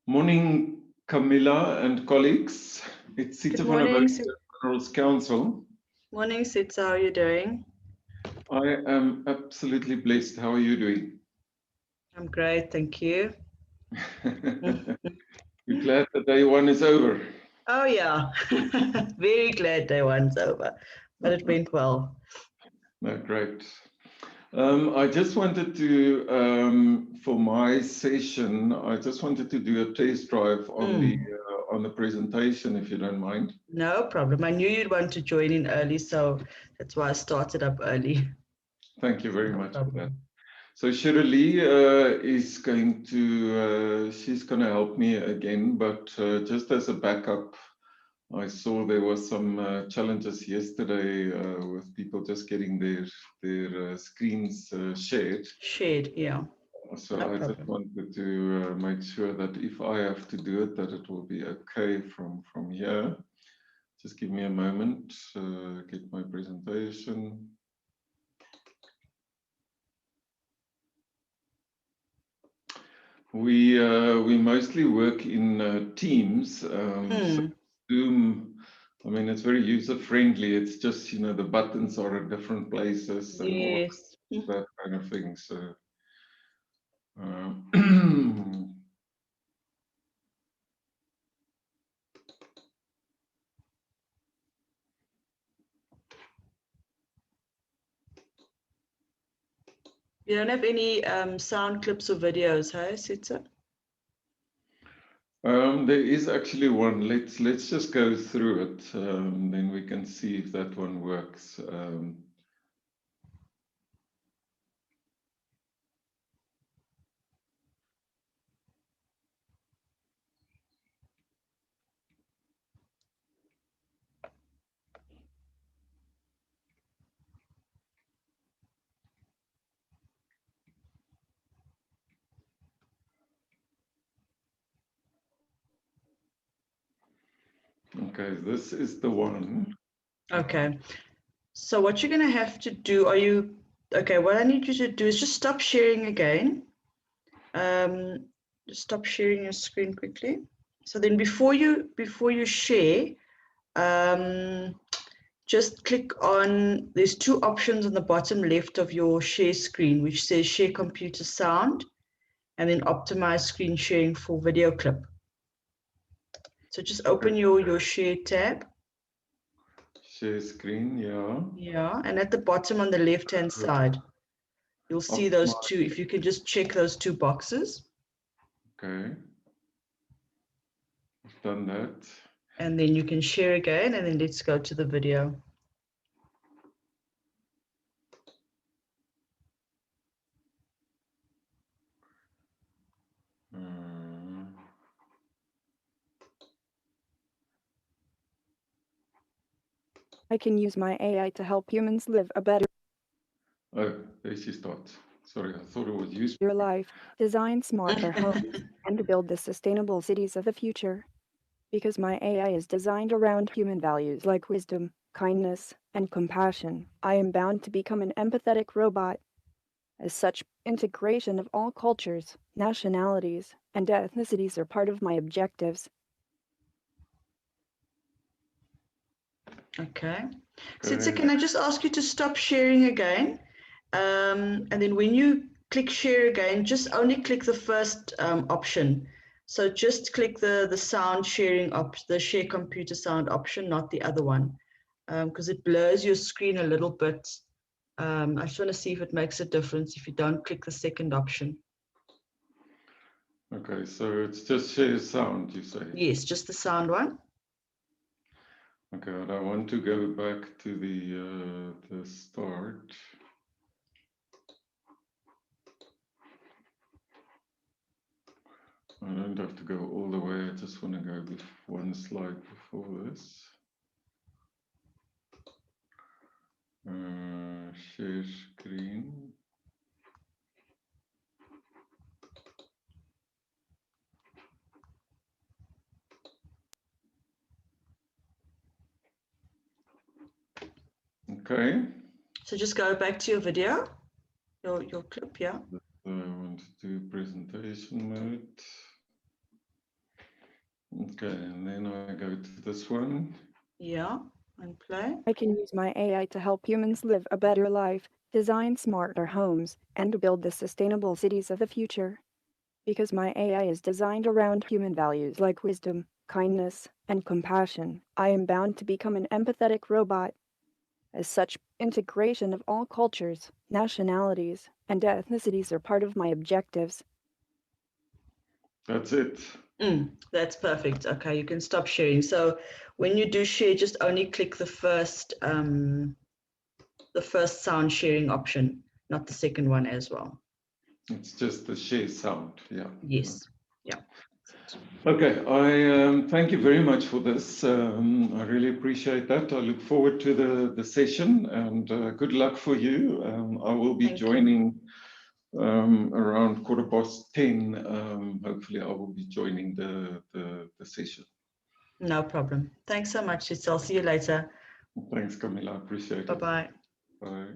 Morning, Camilla and colleagues. It's Sietse Good van morning, the General's Council. Morning, Sietse. How are you doing? I am absolutely blessed. How are you doing? I'm great, thank you. You're glad that day one is over? Oh yeah, very glad day one's over, but it went well. No, great. I just wanted to, for my session, I just wanted to do a test drive on the presentation, if you don't mind. No problem. I knew you'd want to join in early, so that's why I started up early. Thank you very much for that. So Shirley is going to, she's going to help me again, but just as a backup, I saw there was some challenges yesterday with people just getting their screens shared. Shared, yeah. So no I problem. just wanted to make sure that if I have to do it, that it will be okay from here. Just give me a moment, get my presentation. We mostly work in Teams. So Zoom, I mean, it's very user friendly. It's just, you know, the buttons are at different places and all that kind of thing. So You don't have any sound clips or videos, hey, Sietse? there is actually one. Let's just go through it. Then we can see if that one works. Okay, this is the one. Okay. So what you're going to have to do, what I need you to do is just stop sharing again. Just stop sharing your screen quickly. So then before you share, just click on, there's two options on the bottom left of your share screen, which says share computer sound, and then optimize screen sharing for video clip. So just open your share tab. Share screen, yeah. Yeah, and at the bottom on the left-hand side, you'll see those two. If you can just check those two boxes. Okay. I've done that. And then you can share again, and then let's go to the video. I can use my AI to help humans live a better There she starts. Sorry, I thought it was you. your life, design smarter homes, and build the sustainable cities of the future. Because my AI is designed around human values like wisdom, kindness, and compassion, I am bound to become an empathetic robot. As such, integration of all cultures, nationalities, and ethnicities are part of my objectives. Okay. Sietse, can I just ask you to stop sharing again? And then when you click share again, just only click the first option. So just click the sound sharing the share computer sound option, not the other one, because it blurs your screen a little bit. I just want to see if it makes a difference if you don't click the second option. Okay, so it's just share sound, you say? Yes, just the sound one. Okay, and I want to go back to the start. I don't have to go all the way. I just want to go with one slide before this. Share screen. Okay. So just go back to your video, your clip, yeah. I want to do presentation mode. Okay, and then I go to this one. Yeah, and play. I can use my AI to help humans live a better life, design smarter homes, and build the sustainable cities of the future. Because my AI is designed around human values like wisdom, kindness, and compassion, I am bound to become an empathetic robot. As such, integration of all cultures, nationalities, and ethnicities are part of my objectives. That's it. That's perfect. Okay, you can stop sharing. So when you do share, just only click the first sound sharing option, not the second one as well. It's just the share sound. Yeah. Yes. Yeah. Okay, I thank you very much for this. I really appreciate that. I look forward to the session, and good luck for you. I will be joining around 10:15. Hopefully, I will be joining the session. No problem. Thanks so much. I'll see you later. Thanks, Camilla. I appreciate it. Bye-bye. Bye.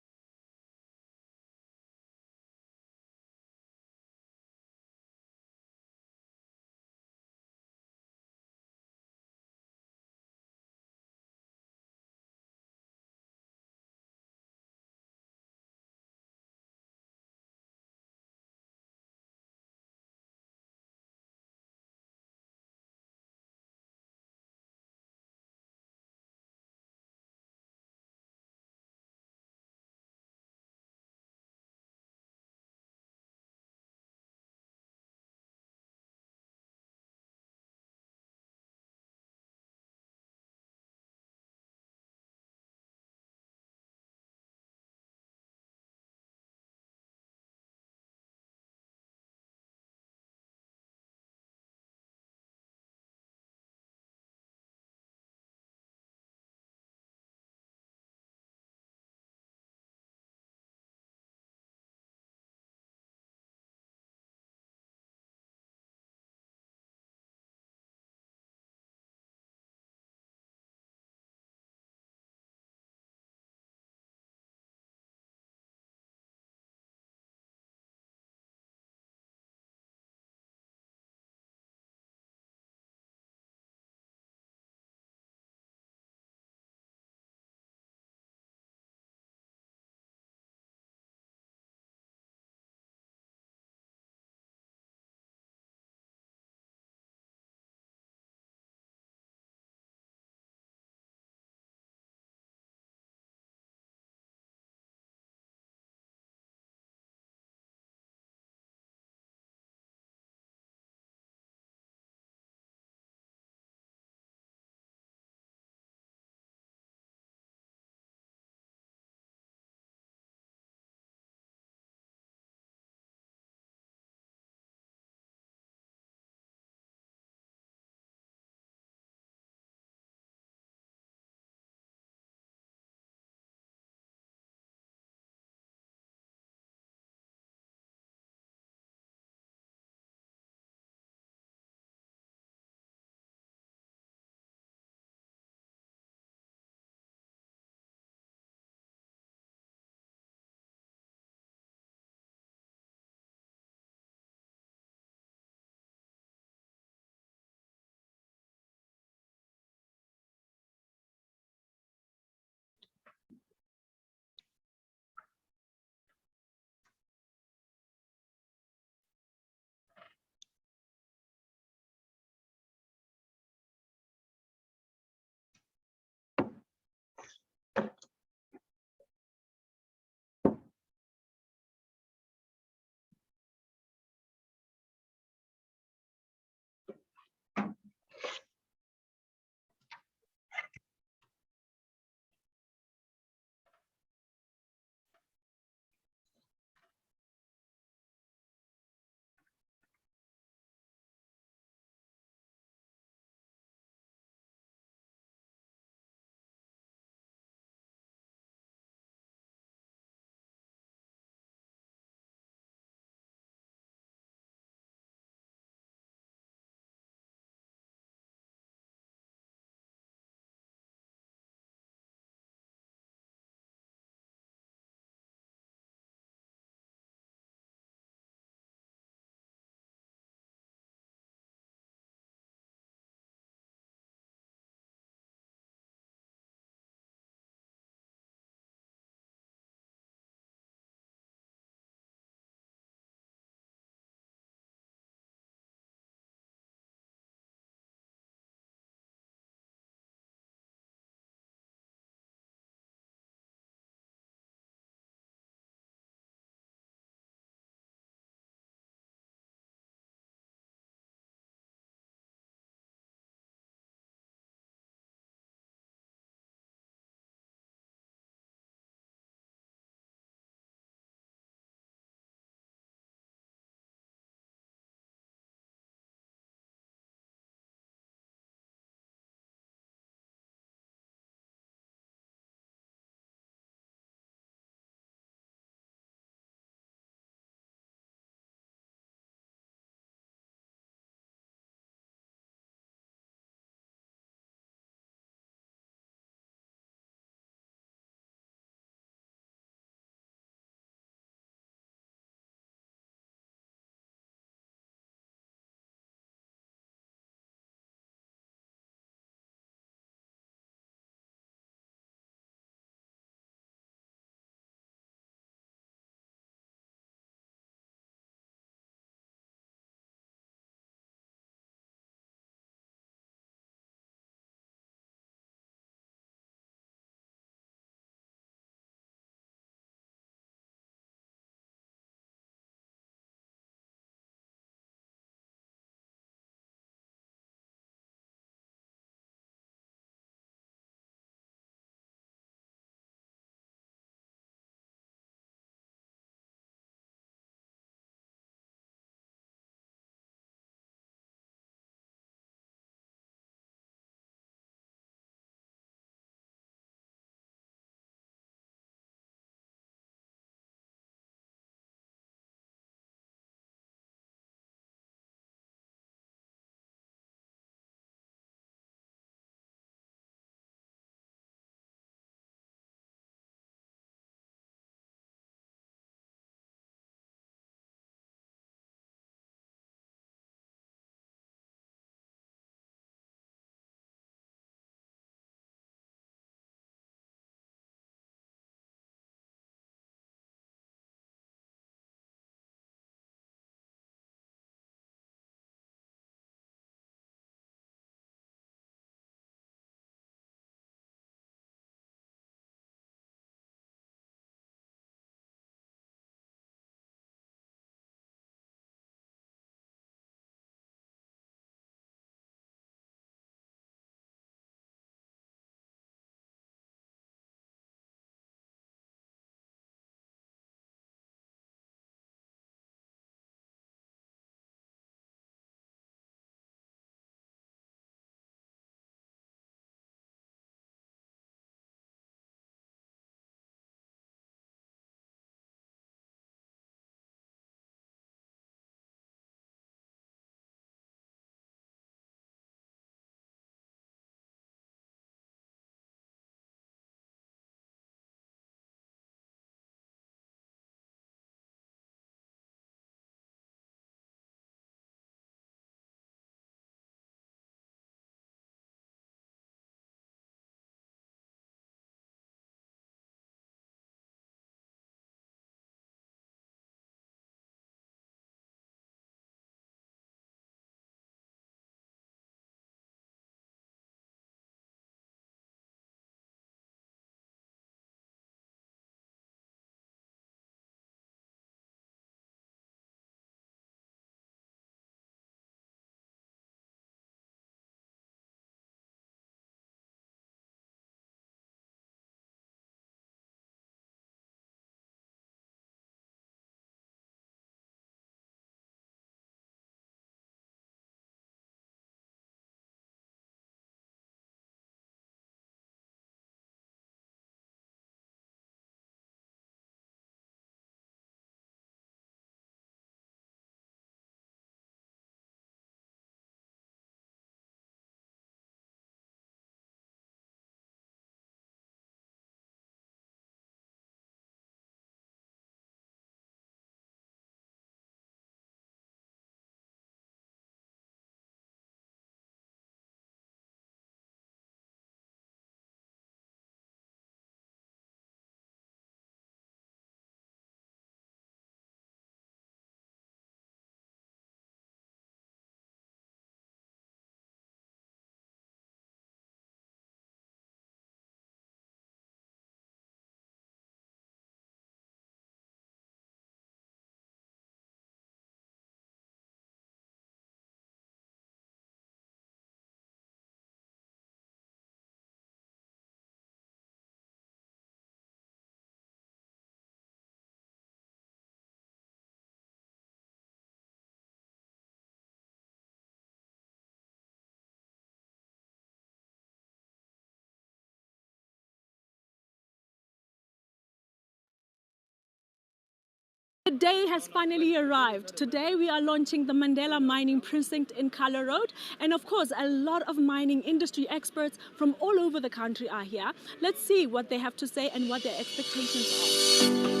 day has finally arrived. Today we are launching the Mandela Mining Precinct in Kala Road. And of course, a lot of mining industry experts from all over the country are here. Let's see what they have to say and what their expectations are.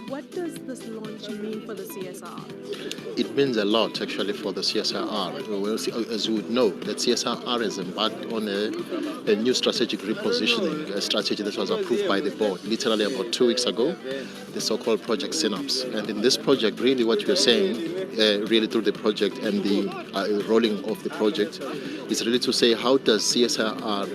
What does this launch mean for the CSIR? It means a lot actually for the CSIR. As you would know, that CSIR has embarked on a new strategic repositioning, a strategy that was approved by the board literally about 2 weeks ago, the so-called Project Synapse. And in this project, really what we are saying, really through the project and the rolling of the project, is really to say how does CSIR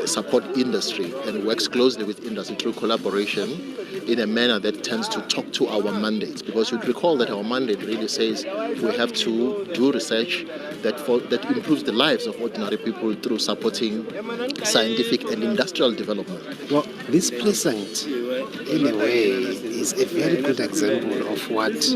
support industry and works closely with industry through collaboration in a manner that tends to talk to our mandates. Because you'd recall that our mandate really says we have to do research that improves the lives of ordinary people through supporting scientific and industrial development. Well, this precinct, in a way, is a very good example of what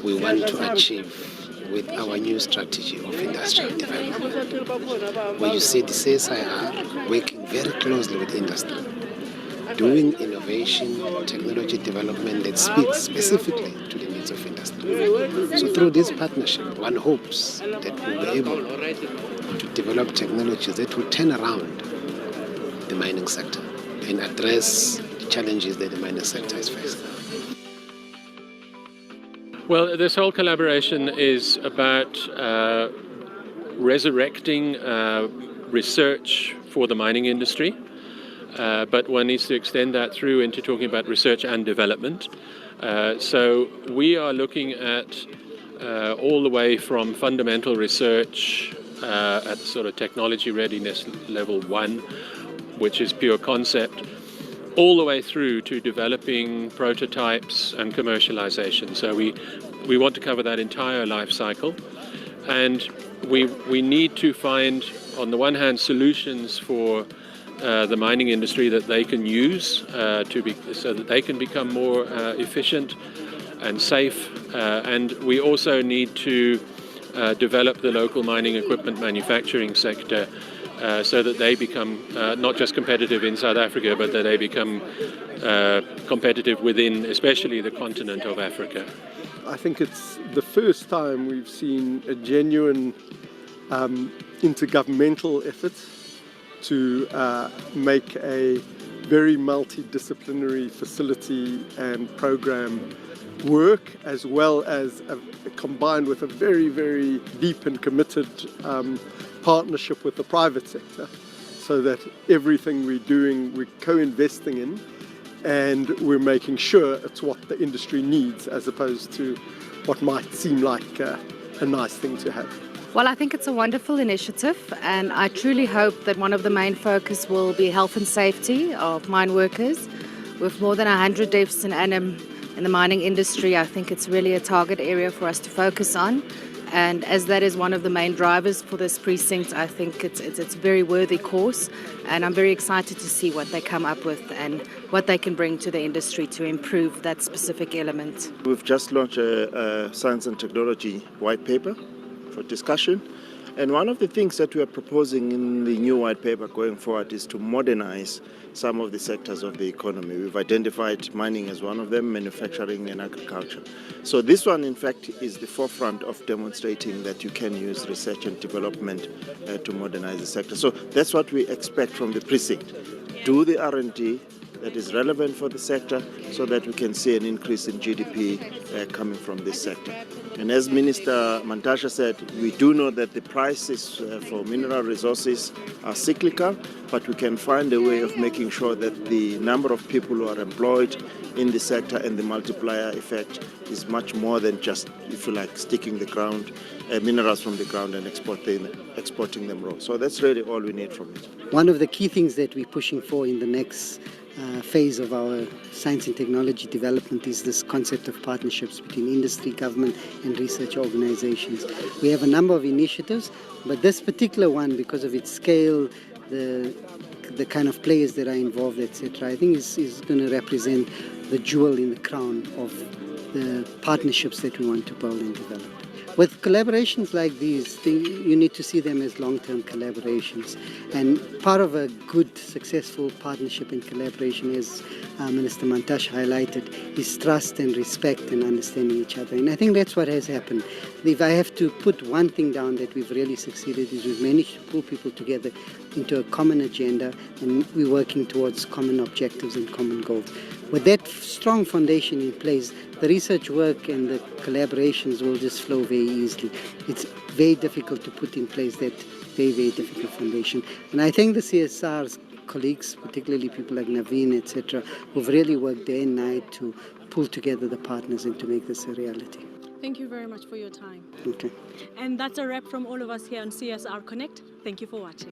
we want to achieve with our new strategy of industrial development, where you see the CSIR working very closely with industry, doing innovation, technology development that speaks specifically to the needs of industry. So through this partnership, one hopes that we'll be able to develop technologies that will turn around the mining sector and address the challenges that the mining sector is facing. Well, this whole collaboration is about resurrecting research for the mining industry, but one needs to extend that through into talking about research and development. So we are looking at all the way from fundamental research at sort of technology readiness level 1, which is pure concept, all the way through to developing prototypes and commercialization. So we want to cover that entire life cycle, and we need to find, on the one hand, solutions for the mining industry that they can use so that they can become more efficient and safe, and we also need to develop the local mining equipment manufacturing sector so that they become not just competitive in South Africa, but that they become competitive within, especially the continent of Africa. I think it's the first time we've seen a genuine intergovernmental effort to make a very multidisciplinary facility and program work, as well as combined with a very, very deep and committed partnership with the private sector, so that everything we're doing, we're co-investing in, and we're making sure it's what the industry needs as opposed to what might seem like a nice thing to have. Well, I think it's a wonderful initiative, and I truly hope that one of the main focus will be health and safety of mine workers. With more than 100 deaths in annum in the mining industry, I think it's really a target area for us to focus on. And as that is one of the main drivers for this precinct, I think it's a very worthy cause, and I'm very excited to see what they come up with and what they can bring to the industry to improve that specific element. We've just launched a science and technology white paper for discussion, and one of the things that we are proposing in the new white paper going forward is to modernize some of the sectors of the economy. We've identified mining as one of them, manufacturing and agriculture. So this one, in fact, is the forefront of demonstrating that you can use research and development to modernize the sector. So that's what we expect from the precinct. Do the R&D that is relevant for the sector so that we can see an increase in GDP coming from this sector. And as Minister Mantashe said, we do know that the prices for mineral resources are cyclical, but we can find a way of making sure that the number of people who are employed in the sector and the multiplier effect is much more than just, if you like, sticking the ground, minerals from the ground and exporting them raw. So that's really all we need from it. One of the key things that we're pushing for in the next phase of our science and technology development is this concept of partnerships between industry, government and research organizations. We have a number of initiatives, but this particular one, because of its scale, the the kind of players that are involved, etc., I think is going to represent the jewel in the crown of the partnerships that we want to build and develop. With collaborations like these, you need to see them as long-term collaborations. And part of a good, successful partnership and collaboration, as Minister Mantashe highlighted, is trust and respect and understanding each other. And I think that's what has happened. If I have to put one thing down that we've really succeeded, is we've managed to pull people together into a common agenda, and we're working towards common objectives and common goals. With that strong foundation in place, the research work and the collaborations will just flow very easily. It's very difficult to put in place that very, very difficult foundation. And I think the CSR's colleagues, particularly people like Naveen, etc., who've really worked day and night to pull together the partners and to make this a reality. Thank you very much for your time. Okay. And that's a wrap from all of us here on CSR Connect. Thank you for watching.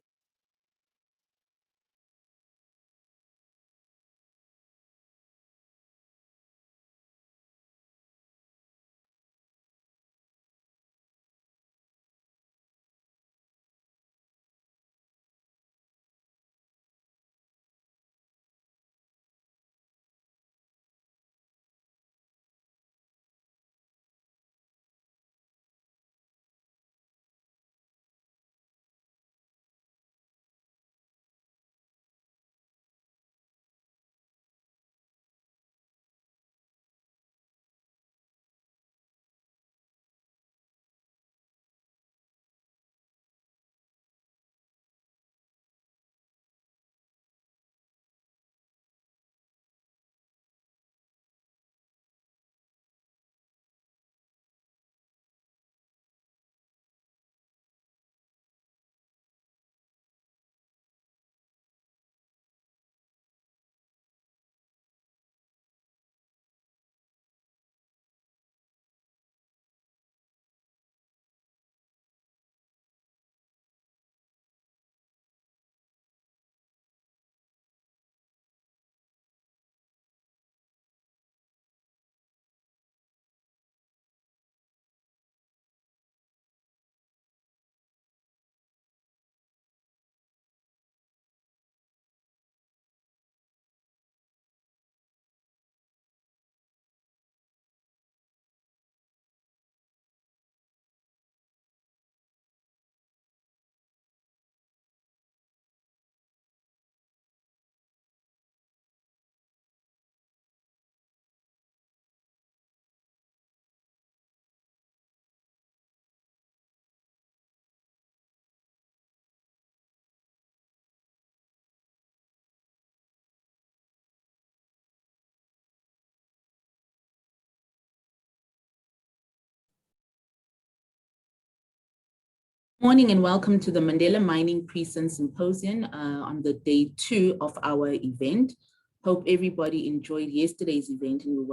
Morning and welcome to the Mandela Mining Precinct Symposium on the day 2 of our event. Hope everybody enjoyed yesterday's event and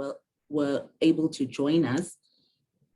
were able to join us.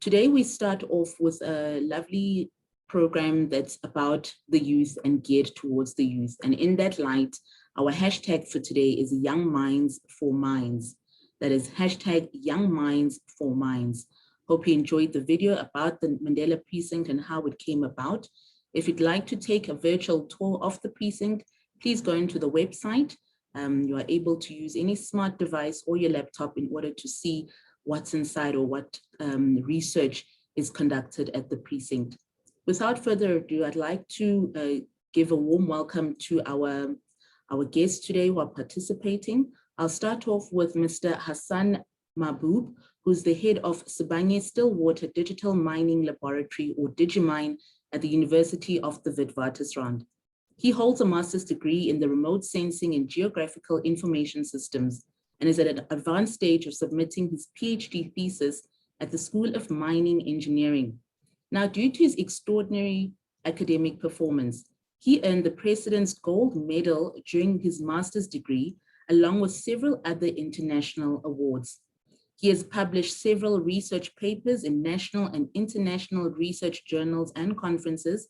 Today we start off with a lovely program that's about the youth and geared towards the youth. And in that light, our hashtag for today is Young Minds for Minds. That is hashtag Young Minds for Minds. Hope you enjoyed the video about the Mandela Precinct and how it came about. If you'd like to take a virtual tour of the precinct, please go into the website. You are able to use any smart device or your laptop in order to see what's inside or what research is conducted at the precinct. Without further ado, I'd like to give a warm welcome to our guests today who are participating. I'll start off with Mr. Ahsan Mahboob, who's the head of Sibanye-Stillwater Digital Mining Laboratory, or Digimine, at the University of the Witwatersrand. He holds a master's degree in the remote sensing and geographical information systems and is at an advanced stage of submitting his PhD thesis at the School of Mining Engineering. Now, due to his extraordinary academic performance, he earned the President's Gold Medal during his master's degree, along with several other international awards. He has published several research papers in national and international research journals and conferences,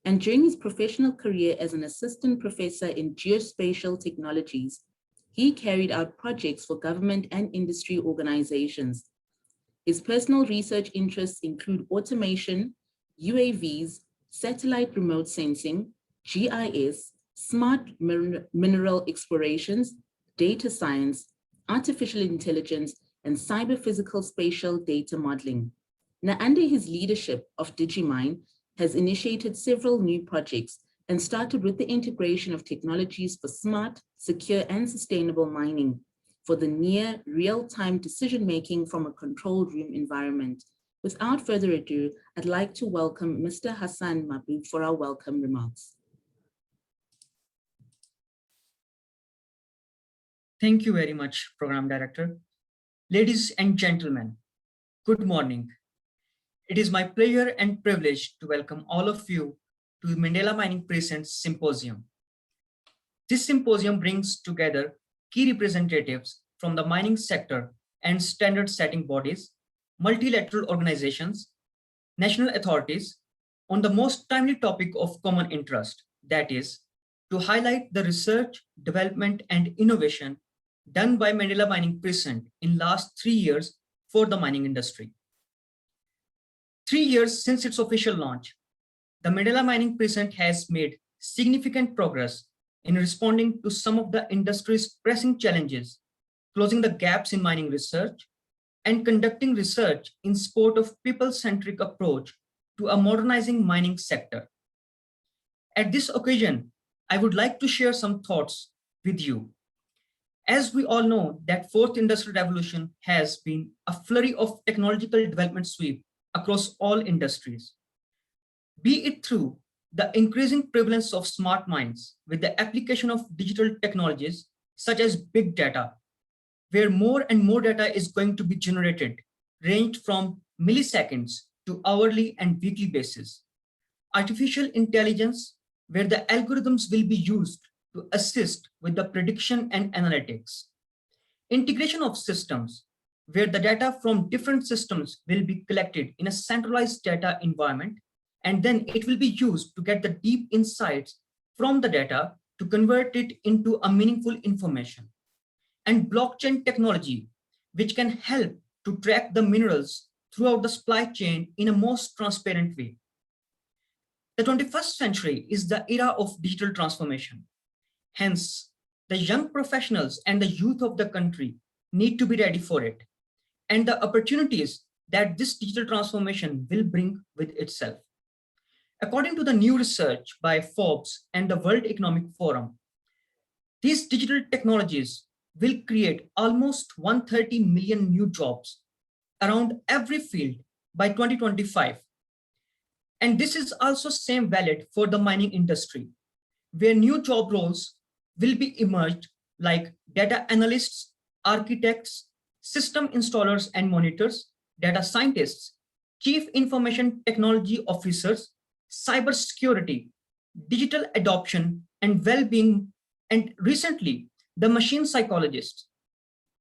and during his professional career as an assistant professor in geospatial technologies, he carried out projects for government and industry organizations. His personal research interests include automation, UAVs, satellite remote sensing, GIS, smart mineral explorations, data science, artificial intelligence, and cyber-physical spatial data modeling. Now, under his leadership of DigiMine, has initiated several new projects and started with the integration of technologies for smart, secure, and sustainable mining for the near real-time decision-making from a control room environment. Without further ado, I'd like to welcome Mr. Ahsan Mahboob for our welcome remarks. Thank you very much, Program Director. Ladies and gentlemen, good morning. It is my pleasure and privilege to welcome all of you to the Mandela Mining Presents Symposium. This symposium brings together key representatives from the mining sector and standard setting bodies, multilateral organizations, national authorities on the most timely topic of common interest, that is, to highlight the research, development, and innovation done by Mandela Mining Precinct in last 3 years for the mining industry. 3 years since its official launch, the Mandela Mining Precinct has made significant progress in responding to some of the industry's pressing challenges, closing the gaps in mining research, and conducting research in support of people-centric approach to a modernizing mining sector. At this occasion, I would like to share some thoughts with you. As we all know that fourth industrial revolution has been a flurry of technological development sweep across all industries. Be it through the increasing prevalence of smart mines with the application of digital technologies such as big data, where more and more data is going to be generated, ranged from milliseconds to hourly and weekly basis. Artificial intelligence, where the algorithms will be used to assist with the prediction and analytics. Integration of systems, where the data from different systems will be collected in a centralized data environment, and then it will be used to get the deep insights from the data to convert it into a meaningful information. And blockchain technology, which can help to track the minerals throughout the supply chain in a most transparent way. The 21st century is the era of digital transformation. Hence, the young professionals and the youth of the country need to be ready for it, and the opportunities that this digital transformation will bring with itself. According to the new research by Forbes and the World Economic Forum, these digital technologies will create almost 130 million new jobs around every field by 2025. And this is also same valid for the mining industry, where new job roles will be emerged like data analysts, architects, system installers and monitors, data scientists, chief information technology officers, cybersecurity, digital adoption and well-being, and recently the machine psychologists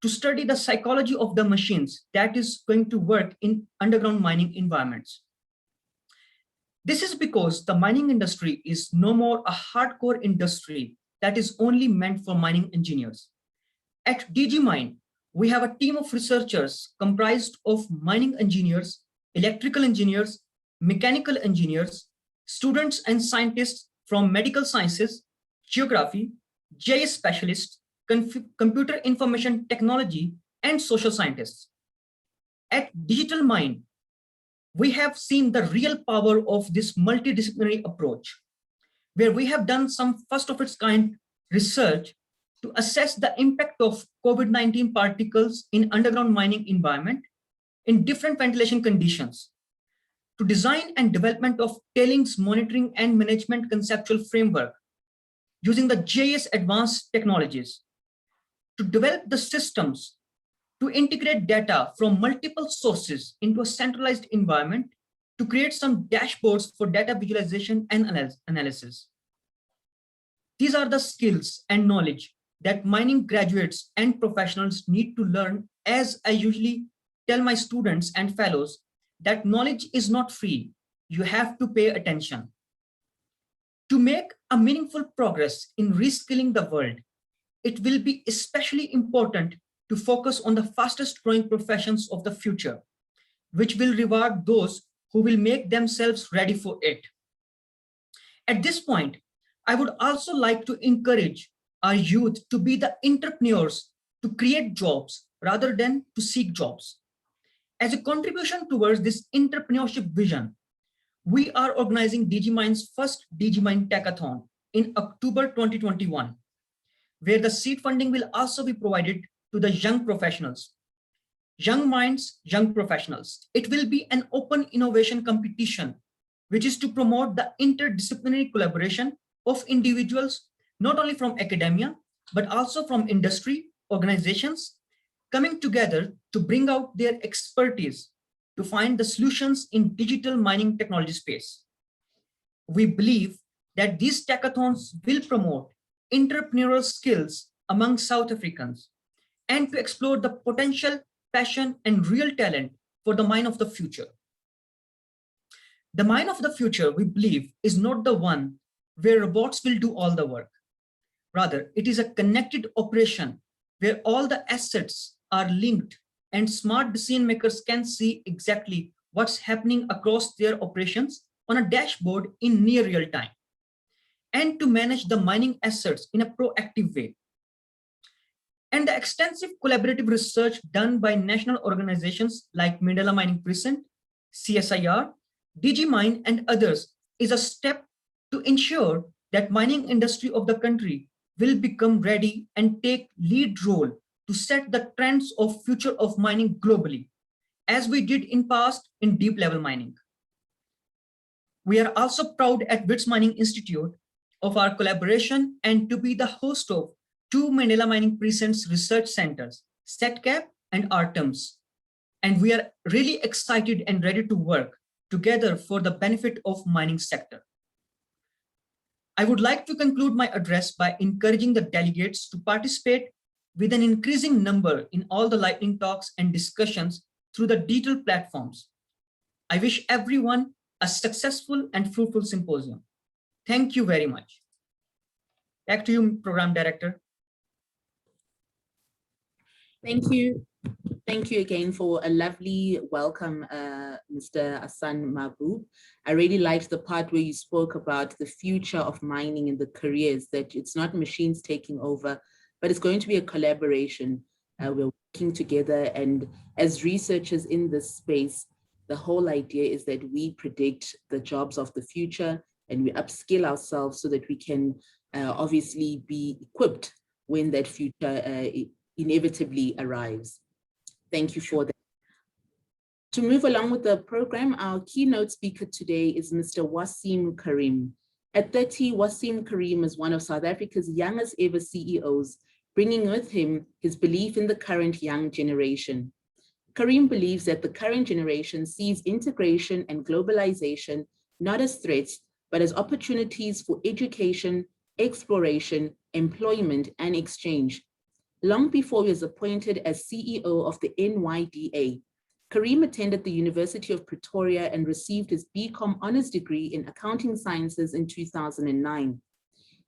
to study the psychology of the machines that is going to work in underground mining environments. This is because the mining industry is no more a hardcore industry that is only meant for mining engineers. At DigiMine, we have a team of researchers comprised of mining engineers, electrical engineers, mechanical engineers, students and scientists from medical sciences, geography, GIS specialists, computer information technology, and social scientists. At Digital Mine, we have seen the real power of this multidisciplinary approach, where we have done some first of its kind research to assess the impact of COVID-19 particles in underground mining environment in different ventilation conditions, to design and development of tailings monitoring and management conceptual framework using the GIS advanced technologies, to develop the systems to integrate data from multiple sources into a centralized environment to create some dashboards for data visualization and analysis. These are the skills and knowledge that mining graduates and professionals need to learn. As I usually tell my students and fellows, that knowledge is not free. You have to pay attention. To make a meaningful progress in reskilling the world, it will be especially important to focus on the fastest growing professions of the future, which will reward those who will make themselves ready for it. At this point, I would also like to encourage our youth to be the entrepreneurs to create jobs rather than to seek jobs. As a contribution towards this entrepreneurship vision, we are organizing DigiMind's first DigiMind Tech-a-thon in October 2021, where the seed funding will also be provided to the young professionals. Young minds, young professionals. It will be an open innovation competition, which is to promote the interdisciplinary collaboration of individuals, not only from academia, but also from industry, organizations, coming together to bring out their expertise to find the solutions in digital mining technology space. We believe that these tech-a-thons will promote entrepreneurial skills among South Africans and to explore the potential, passion, and real talent for the mine of the future. The mine of the future, we believe, is not the one where robots will do all the work. Rather, it is a connected operation where all the assets are linked and smart decision makers can see exactly what's happening across their operations on a dashboard in near real time, and to manage the mining assets in a proactive way. And the extensive collaborative research done by national organizations like Mandela Mining Precinct, CSIR, DigiMind, and others is a step to ensure that mining industry of the country will become ready and take lead role to set the trends of future of mining globally, as we did in past in deep level mining. We are also proud at WITS Mining Institute of our collaboration and to be the host of 2 Mandela Mining Precincts research centers, SETCAP and ARTEMS. And we are really excited and ready to work together for the benefit of mining sector. I would like to conclude my address by encouraging the delegates to participate with an increasing number in all the lightning talks and discussions through the digital platforms. I wish everyone a successful and fruitful symposium. Thank you very much. Back to you, Program Director. Thank you. Thank you again for a lovely welcome, Mr. Ahsan Mahboob. I really liked the part where you spoke about the future of mining and the careers, that it's not machines taking over, but it's going to be a collaboration. We're working together, and as researchers in this space, the whole idea is that we predict the jobs of the future and we upskill ourselves so that we can obviously be equipped when that future inevitably arrives. Thank you for that. To move along with the program, our keynote speaker today is Mr. Waseem Carrim. At 30, Waseem Carrim is one of South Africa's youngest ever CEOs, bringing with him his belief in the current young generation. Carrim believes that the current generation sees integration and globalization not as threats, but as opportunities for education, exploration, employment, and exchange. Long before he was appointed as CEO of the NYDA, Carrim attended the University of Pretoria and received his BCom honors degree in accounting sciences in 2009.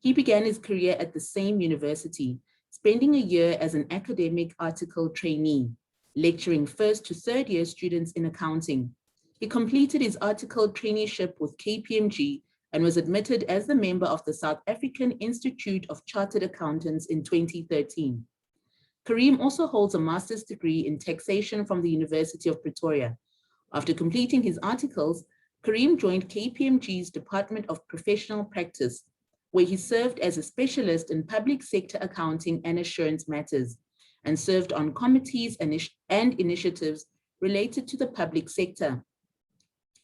He began his career at the same university, spending a year as an academic article trainee, lecturing first to third year students in accounting. He completed his article traineeship with KPMG and was admitted as a member of the South African Institute of Chartered Accountants in 2013. Carrim also holds a master's degree in taxation from the University of Pretoria. After completing his articles, Carrim joined KPMG's Department of Professional Practice, where he served as a specialist in public sector accounting and assurance matters, and served on committees and initiatives related to the public sector.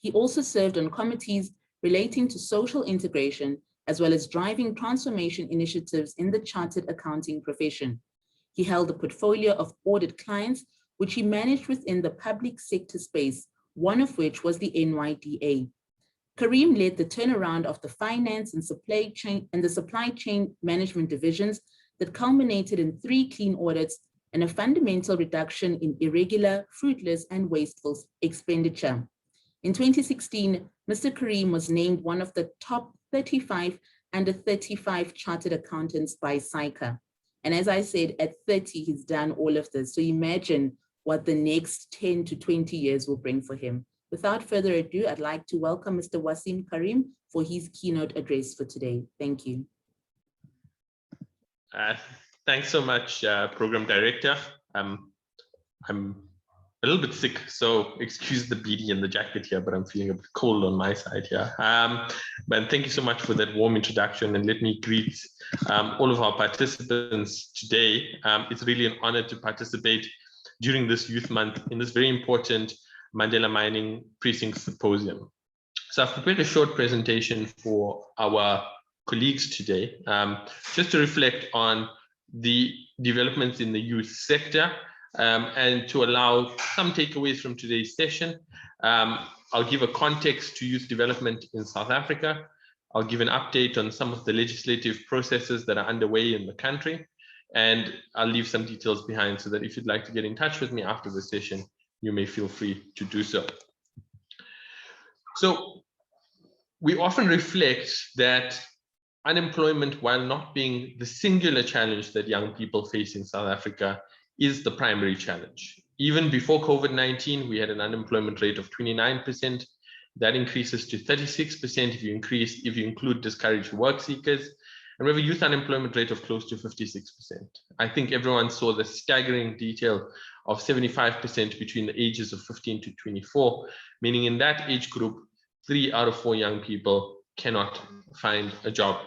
He also served on committees relating to social integration, as well as driving transformation initiatives in the chartered accounting profession. He held a portfolio of audit clients, which he managed within the public sector space, one of which was the NYDA. Carrim led the turnaround of the finance and supply chain management divisions that culminated in 3 clean audits and a fundamental reduction in irregular, fruitless, and wasteful expenditure. In 2016, Mr. Carrim was named one of the top 35 under 35 chartered accountants by SAICA. And as I said, at 30, he's done all of this. So imagine what the next 10 to 20 years will bring for him. Without further ado, I'd like to welcome Mr. Waseem Carrim for his keynote address for today. Thank you. Thanks so much, Program Director. I'm a little bit sick, so excuse the beanie and the jacket here, but I'm feeling a bit cold on my side here. But thank you so much for that warm introduction, and let me greet all of our participants today. It's really an honor to participate during this Youth Month in this very important Mandela Mining Precinct Symposium. So I've prepared a short presentation for our colleagues today, just to reflect on the developments in the youth sector, and to allow some takeaways from today's session. I'll give a context to youth development in South Africa. I'll give an update on some of the legislative processes that are underway in the country, and I'll leave some details behind so that if you'd like to get in touch with me after the session, you may feel free to do so. So we often reflect that unemployment, while not being the singular challenge that young people face in South Africa, is the primary challenge. Even before COVID-19, we had an unemployment rate of 29%. That increases to 36% if you include discouraged work seekers. And we have a youth unemployment rate of close to 56%. I think everyone saw the staggering detail of 75% between the ages of 15 to 24, meaning in that age group, 3 out of 4 young people cannot find a job.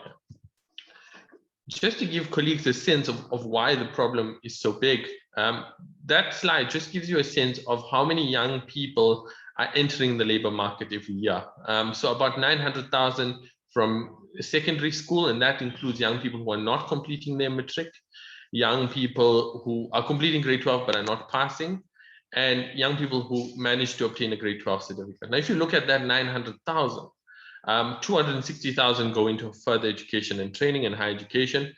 Just to give colleagues a sense of why the problem is so big, that slide just gives you a sense of how many young people are entering the labor market every year. So about 900,000 from secondary school, and that includes young people who are not completing their matric, young people who are completing grade 12 but are not passing, and young people who manage to obtain a grade 12 certificate. Now, if you look at that 900,000, 260,000 go into further education and training and higher education,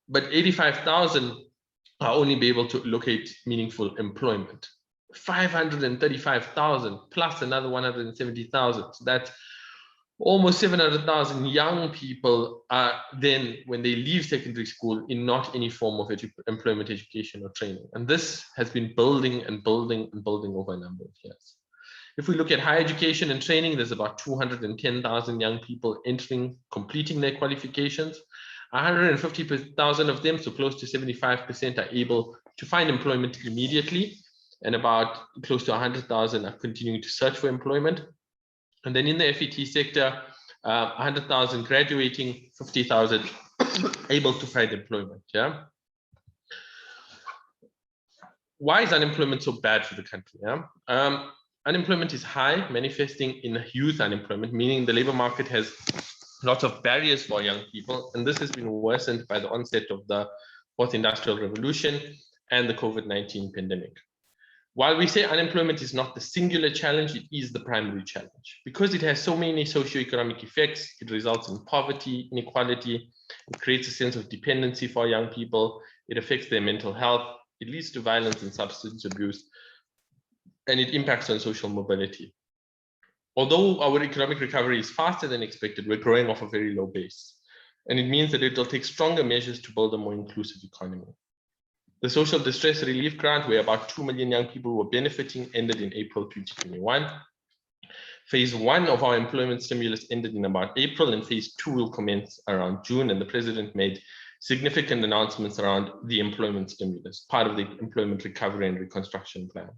but 85,000 are only be able to locate meaningful employment. 535,000 plus another 170,000. So that's almost 700,000 young people are then, when they leave secondary school, in not any form of employment, education, or training. And this has been building and building and building over a number of years. If we look at higher education and training, there's about 210,000 young people completing their qualifications. 150,000 of them, so close to 75%, are able to find employment immediately, and about close to 100,000 are continuing to search for employment. And then in the FET sector, 100,000 graduating, 50,000 able to find employment. Yeah. Why is unemployment so bad for the country? Yeah? Unemployment is high, manifesting in youth unemployment, meaning the labor market has lots of barriers for young people, and this has been worsened by the onset of the fourth industrial revolution and the COVID-19 pandemic. While we say unemployment is not the singular challenge, it is the primary challenge. Because it has so many socioeconomic effects, it results in poverty, inequality, it creates a sense of dependency for young people, it affects their mental health, it leads to violence and substance abuse, and it impacts on social mobility. Although our economic recovery is faster than expected, we're growing off a very low base. And it means that it'll take stronger measures to build a more inclusive economy. The social distress relief grant, where about 2 million young people were benefiting, ended in April 2021. Phase 1 of our employment stimulus ended in about April, and phase 2 will commence around June. And the president made significant announcements around the employment stimulus, part of the employment recovery and reconstruction plan.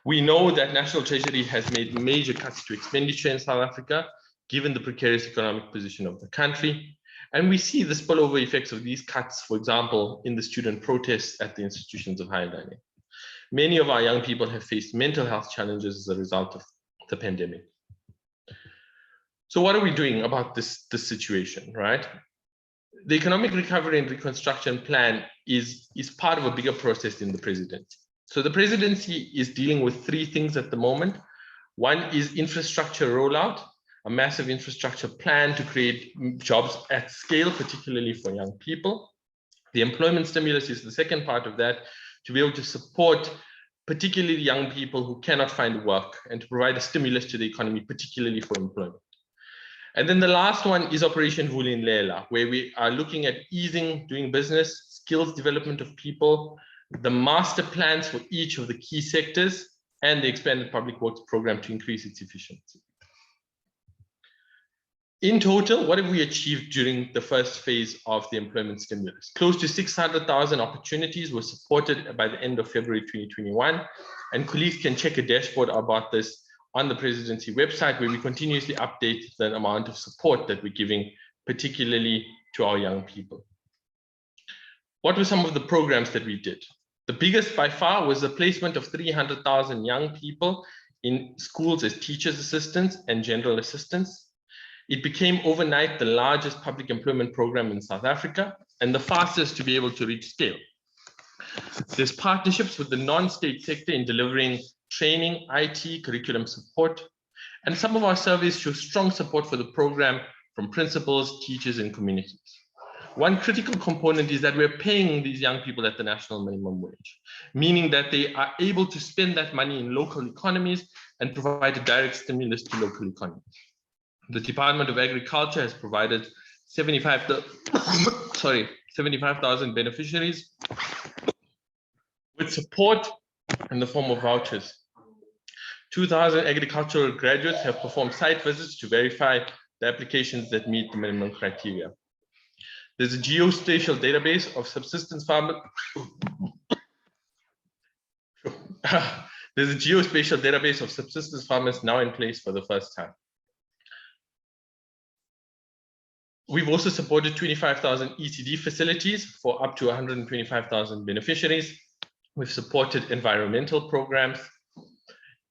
We know that National Treasury has made major cuts to expenditure in South Africa, given the precarious economic position of the country. And we see the spillover effects of these cuts, for example, in the student protests at the institutions of higher learning. Many of our young people have faced mental health challenges as a result of the pandemic. So what are we doing about this situation, right? The economic recovery and reconstruction plan is part of a bigger process in the presidency. So the presidency is dealing with 3 things at the moment. One is infrastructure rollout, a massive infrastructure plan to create jobs at scale, particularly for young people. The employment stimulus is the second part of that, to be able to support particularly young people who cannot find work and to provide a stimulus to the economy, particularly for employment. And then the last one is Operation Vulindlela, where we are looking at easing doing business, skills development of people, the master plans for each of the key sectors, and the expanded public works program to increase its efficiency. In total, what have we achieved during the first phase of the employment stimulus? Close to 600,000 opportunities were supported by the end of February 2021, and colleagues can check a dashboard about this on the presidency website, where we continuously update the amount of support that we're giving, particularly to our young people. What were some of the programs that we did? The biggest by far was the placement of 300,000 young people in schools as teachers' assistants and general assistants. It became overnight the largest public employment program in South Africa and the fastest to be able to reach scale. There's partnerships with the non-state sector in delivering training, IT, curriculum support, and some of our surveys show strong support for the program from principals, teachers, and communities. One critical component is that we're paying these young people at the national minimum wage, meaning that they are able to spend that money in local economies and provide a direct stimulus to local economies. The Department of Agriculture has provided 75,000 beneficiaries with support in the form of vouchers. 2,000 agricultural graduates have performed site visits to verify the applications that meet the minimum criteria. There's a geospatial database of subsistence farmers. There's a geospatial database of subsistence farmers now in place for the first time. We've also supported 25,000 ECD facilities for up to 125,000 beneficiaries. We've supported environmental programs.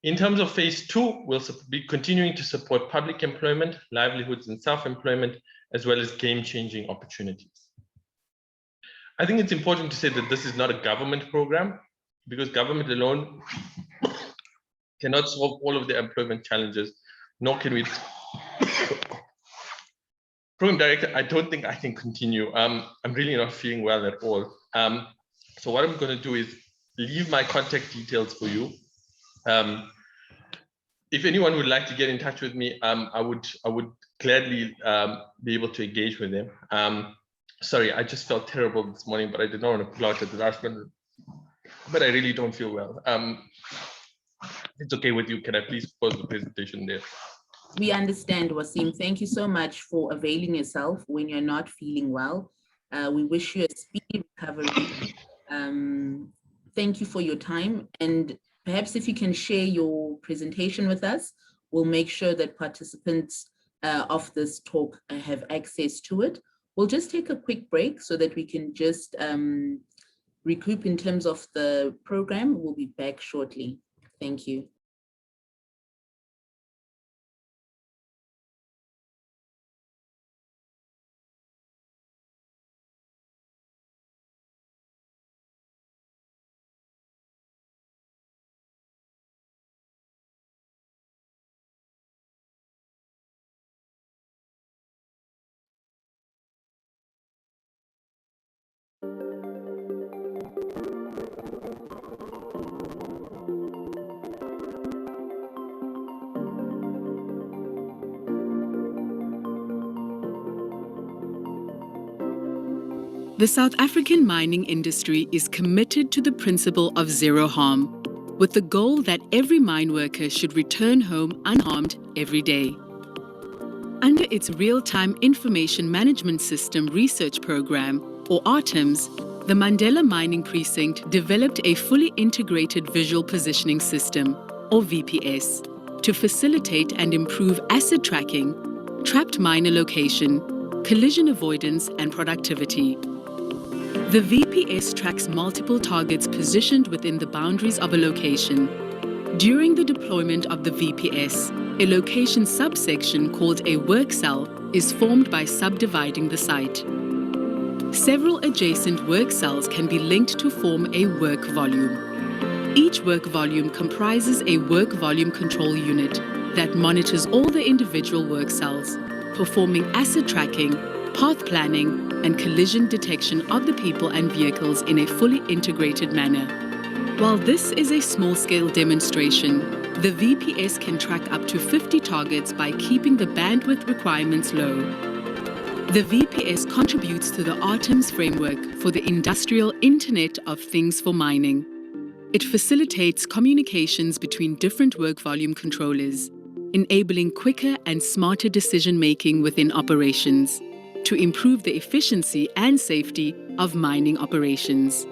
In terms of phase 2, we'll be continuing to support public employment, livelihoods, and self-employment, as well as game-changing opportunities. I think it's important to say that this is not a government program, because government alone cannot solve all of the employment challenges, nor can we. Program Director, I don't think I can continue. I'm really not feeling well at all. So what I'm going to do is leave my contact details for you. If anyone would like to get in touch with me, I would gladly be able to engage with them. Sorry, I just felt terrible this morning, but I did not want to pull out at the last minute. But I really don't feel well. It's okay with you. Can I please pause the presentation there? We understand, Waseem. Thank you so much for availing yourself when you're not feeling well. We wish you a speedy recovery. Thank you for your time. And perhaps if you can share your presentation with us, we'll make sure that participants of this talk have access to it. We'll just take a quick break so that we can just recoup in terms of the program. We'll be back shortly. Thank you. The South African mining industry is committed to the principle of zero harm, with the goal that every mine worker should return home unharmed every day. Under its Real-Time Information Management System Research Program, or ARTIMS, the Mandela Mining Precinct developed a fully integrated visual positioning system, or VPS, to facilitate and improve asset tracking, trapped miner location, collision avoidance, and productivity. The VPS tracks multiple targets positioned within the boundaries of a location. During the deployment of the VPS, a location subsection called a work cell is formed by subdividing the site. Several adjacent work cells can be linked to form a work volume. Each work volume comprises a work volume control unit that monitors all the individual work cells, performing asset tracking, path planning, and collision detection of the people and vehicles in a fully integrated manner. While this is a small-scale demonstration, the VPS can track up to 50 targets by keeping the bandwidth requirements low. The VPS contributes to the ARTIMS framework for the Industrial Internet of Things for mining. It facilitates communications between different work volume controllers, enabling quicker and smarter decision-making within operations to improve the efficiency and safety of mining operations.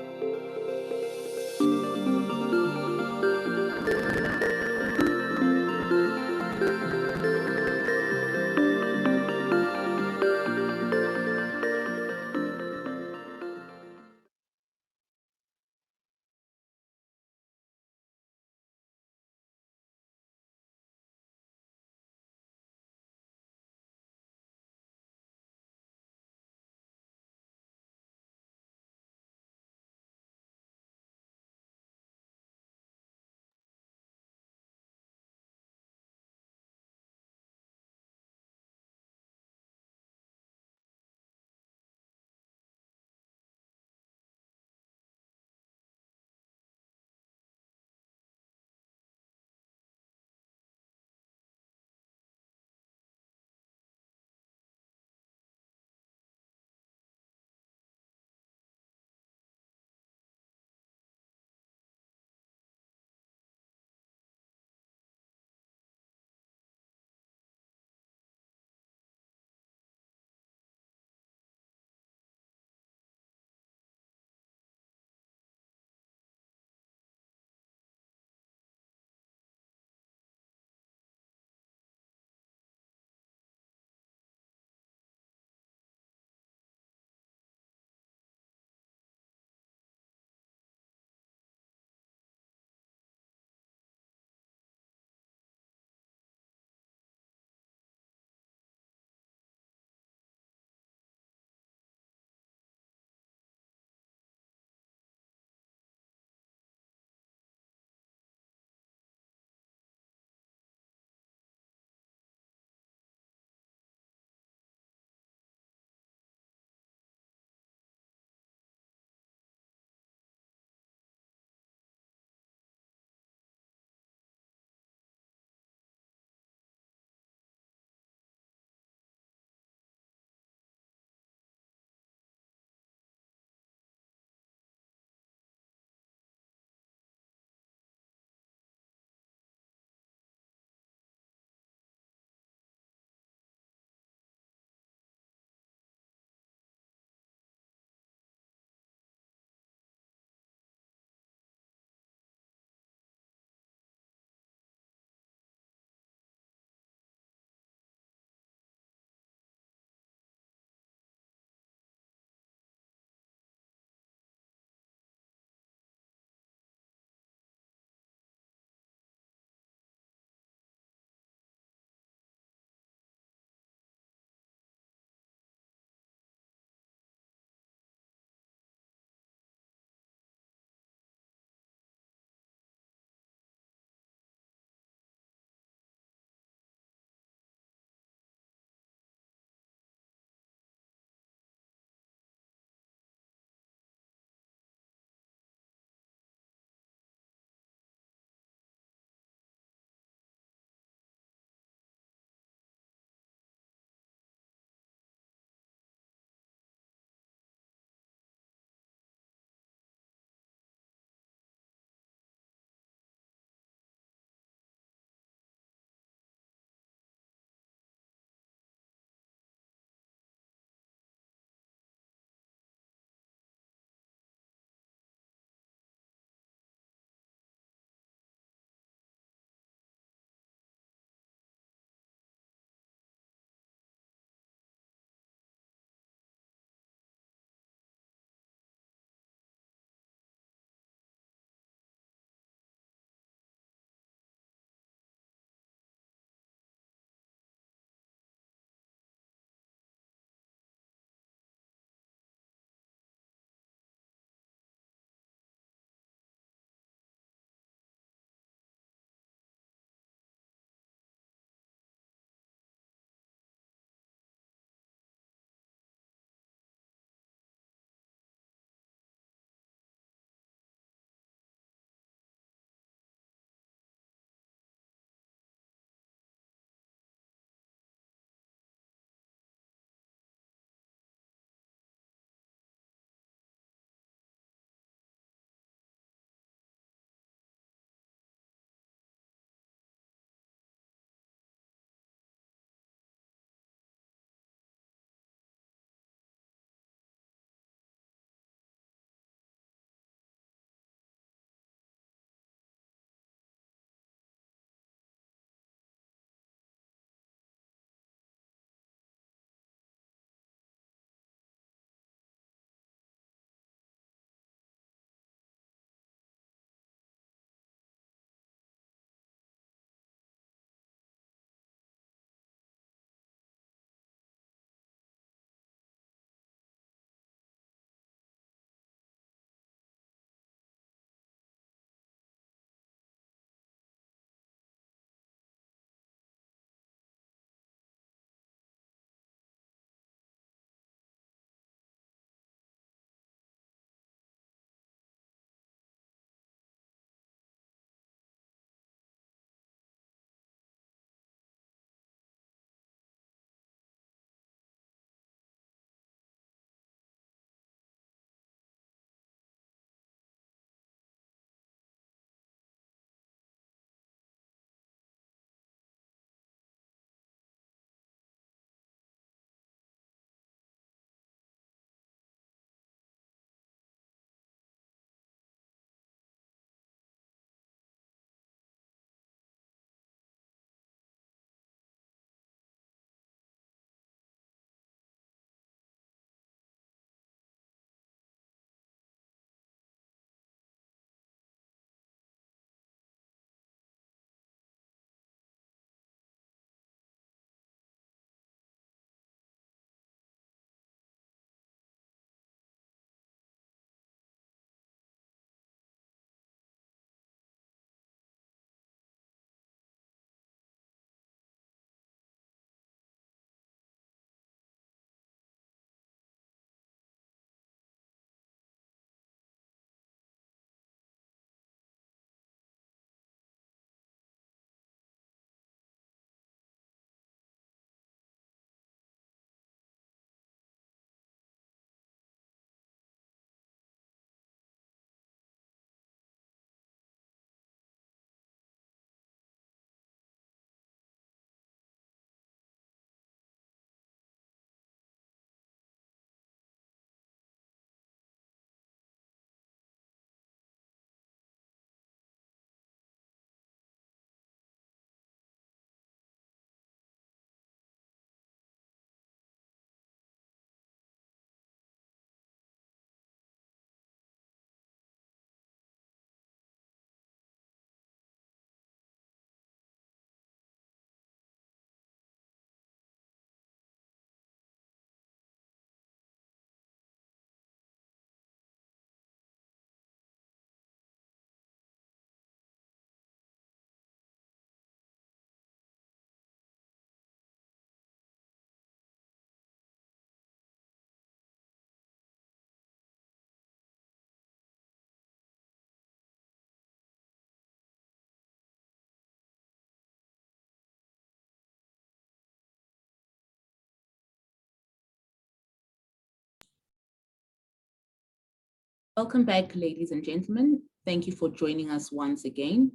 Welcome back, ladies and gentlemen. Thank you for joining us once again.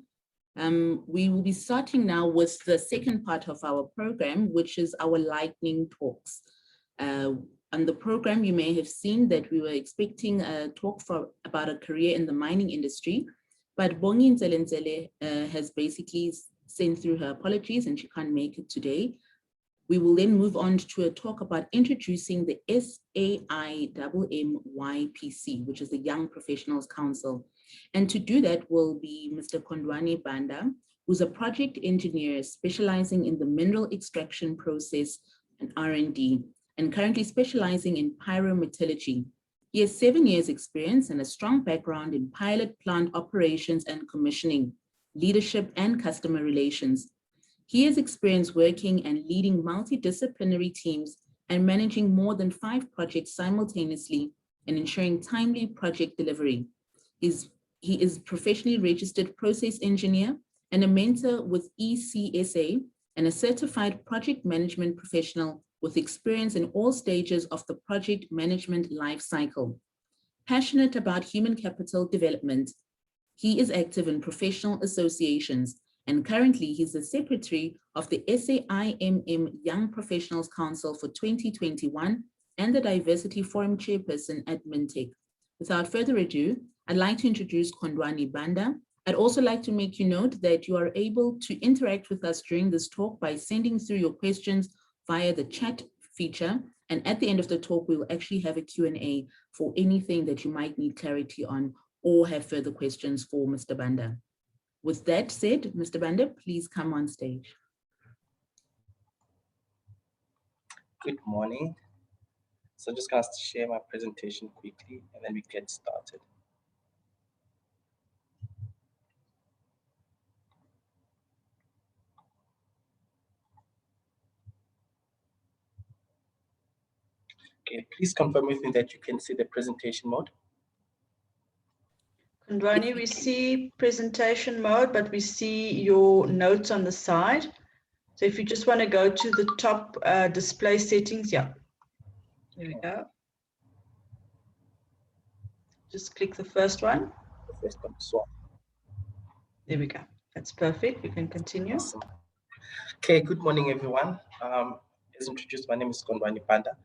We will be starting now with the second part of our program, which is our lightning talks. On the program, you may have seen that we were expecting a talk about a career in the mining industry, but Bongi Nzelenzele has basically sent through her apologies and she can't make it today. We will then move on to a talk about introducing the SAIMM-YPC, which is the Young Professionals Council. And to do that will be Mr. Kondwani Banda, who's a project engineer specializing in the mineral extraction process and R&D, and currently specializing in pyrometallurgy. He has 7 years experience and a strong background in pilot plant operations and commissioning, leadership and customer relations. He has experience working and leading multidisciplinary teams and managing more than 5 projects simultaneously and ensuring timely project delivery. He is professionally registered process engineer and a mentor with ECSA and a certified project management professional with experience in all stages of the project management life cycle. Passionate about human capital development, he is active in professional associations, and currently he's the secretary of the SAIMM Young Professionals Council for 2021 and the Diversity Forum chairperson at Mintek. Without further ado, I'd like to introduce Kondwani Banda. I'd also like to make you note that you are able to interact with us during this talk by sending through your questions via the chat feature. And at the end of the talk, we will actually have a Q&A for anything that you might need clarity on or have further questions for Mr. Banda. With that said, Mr. Banda, please come on stage. Good morning. So I'm just going to share my presentation quickly and then we get started. Okay, please confirm with me that you can see the presentation mode. Kondwani, we see presentation mode, but we see your notes on the side. So if you just want to go to the top display settings, yeah. There we go. Just click the first one. The first one, swap. There we go. That's perfect. You can continue. Awesome. Okay, good morning, everyone. As introduced, my name is Kondwani Banda,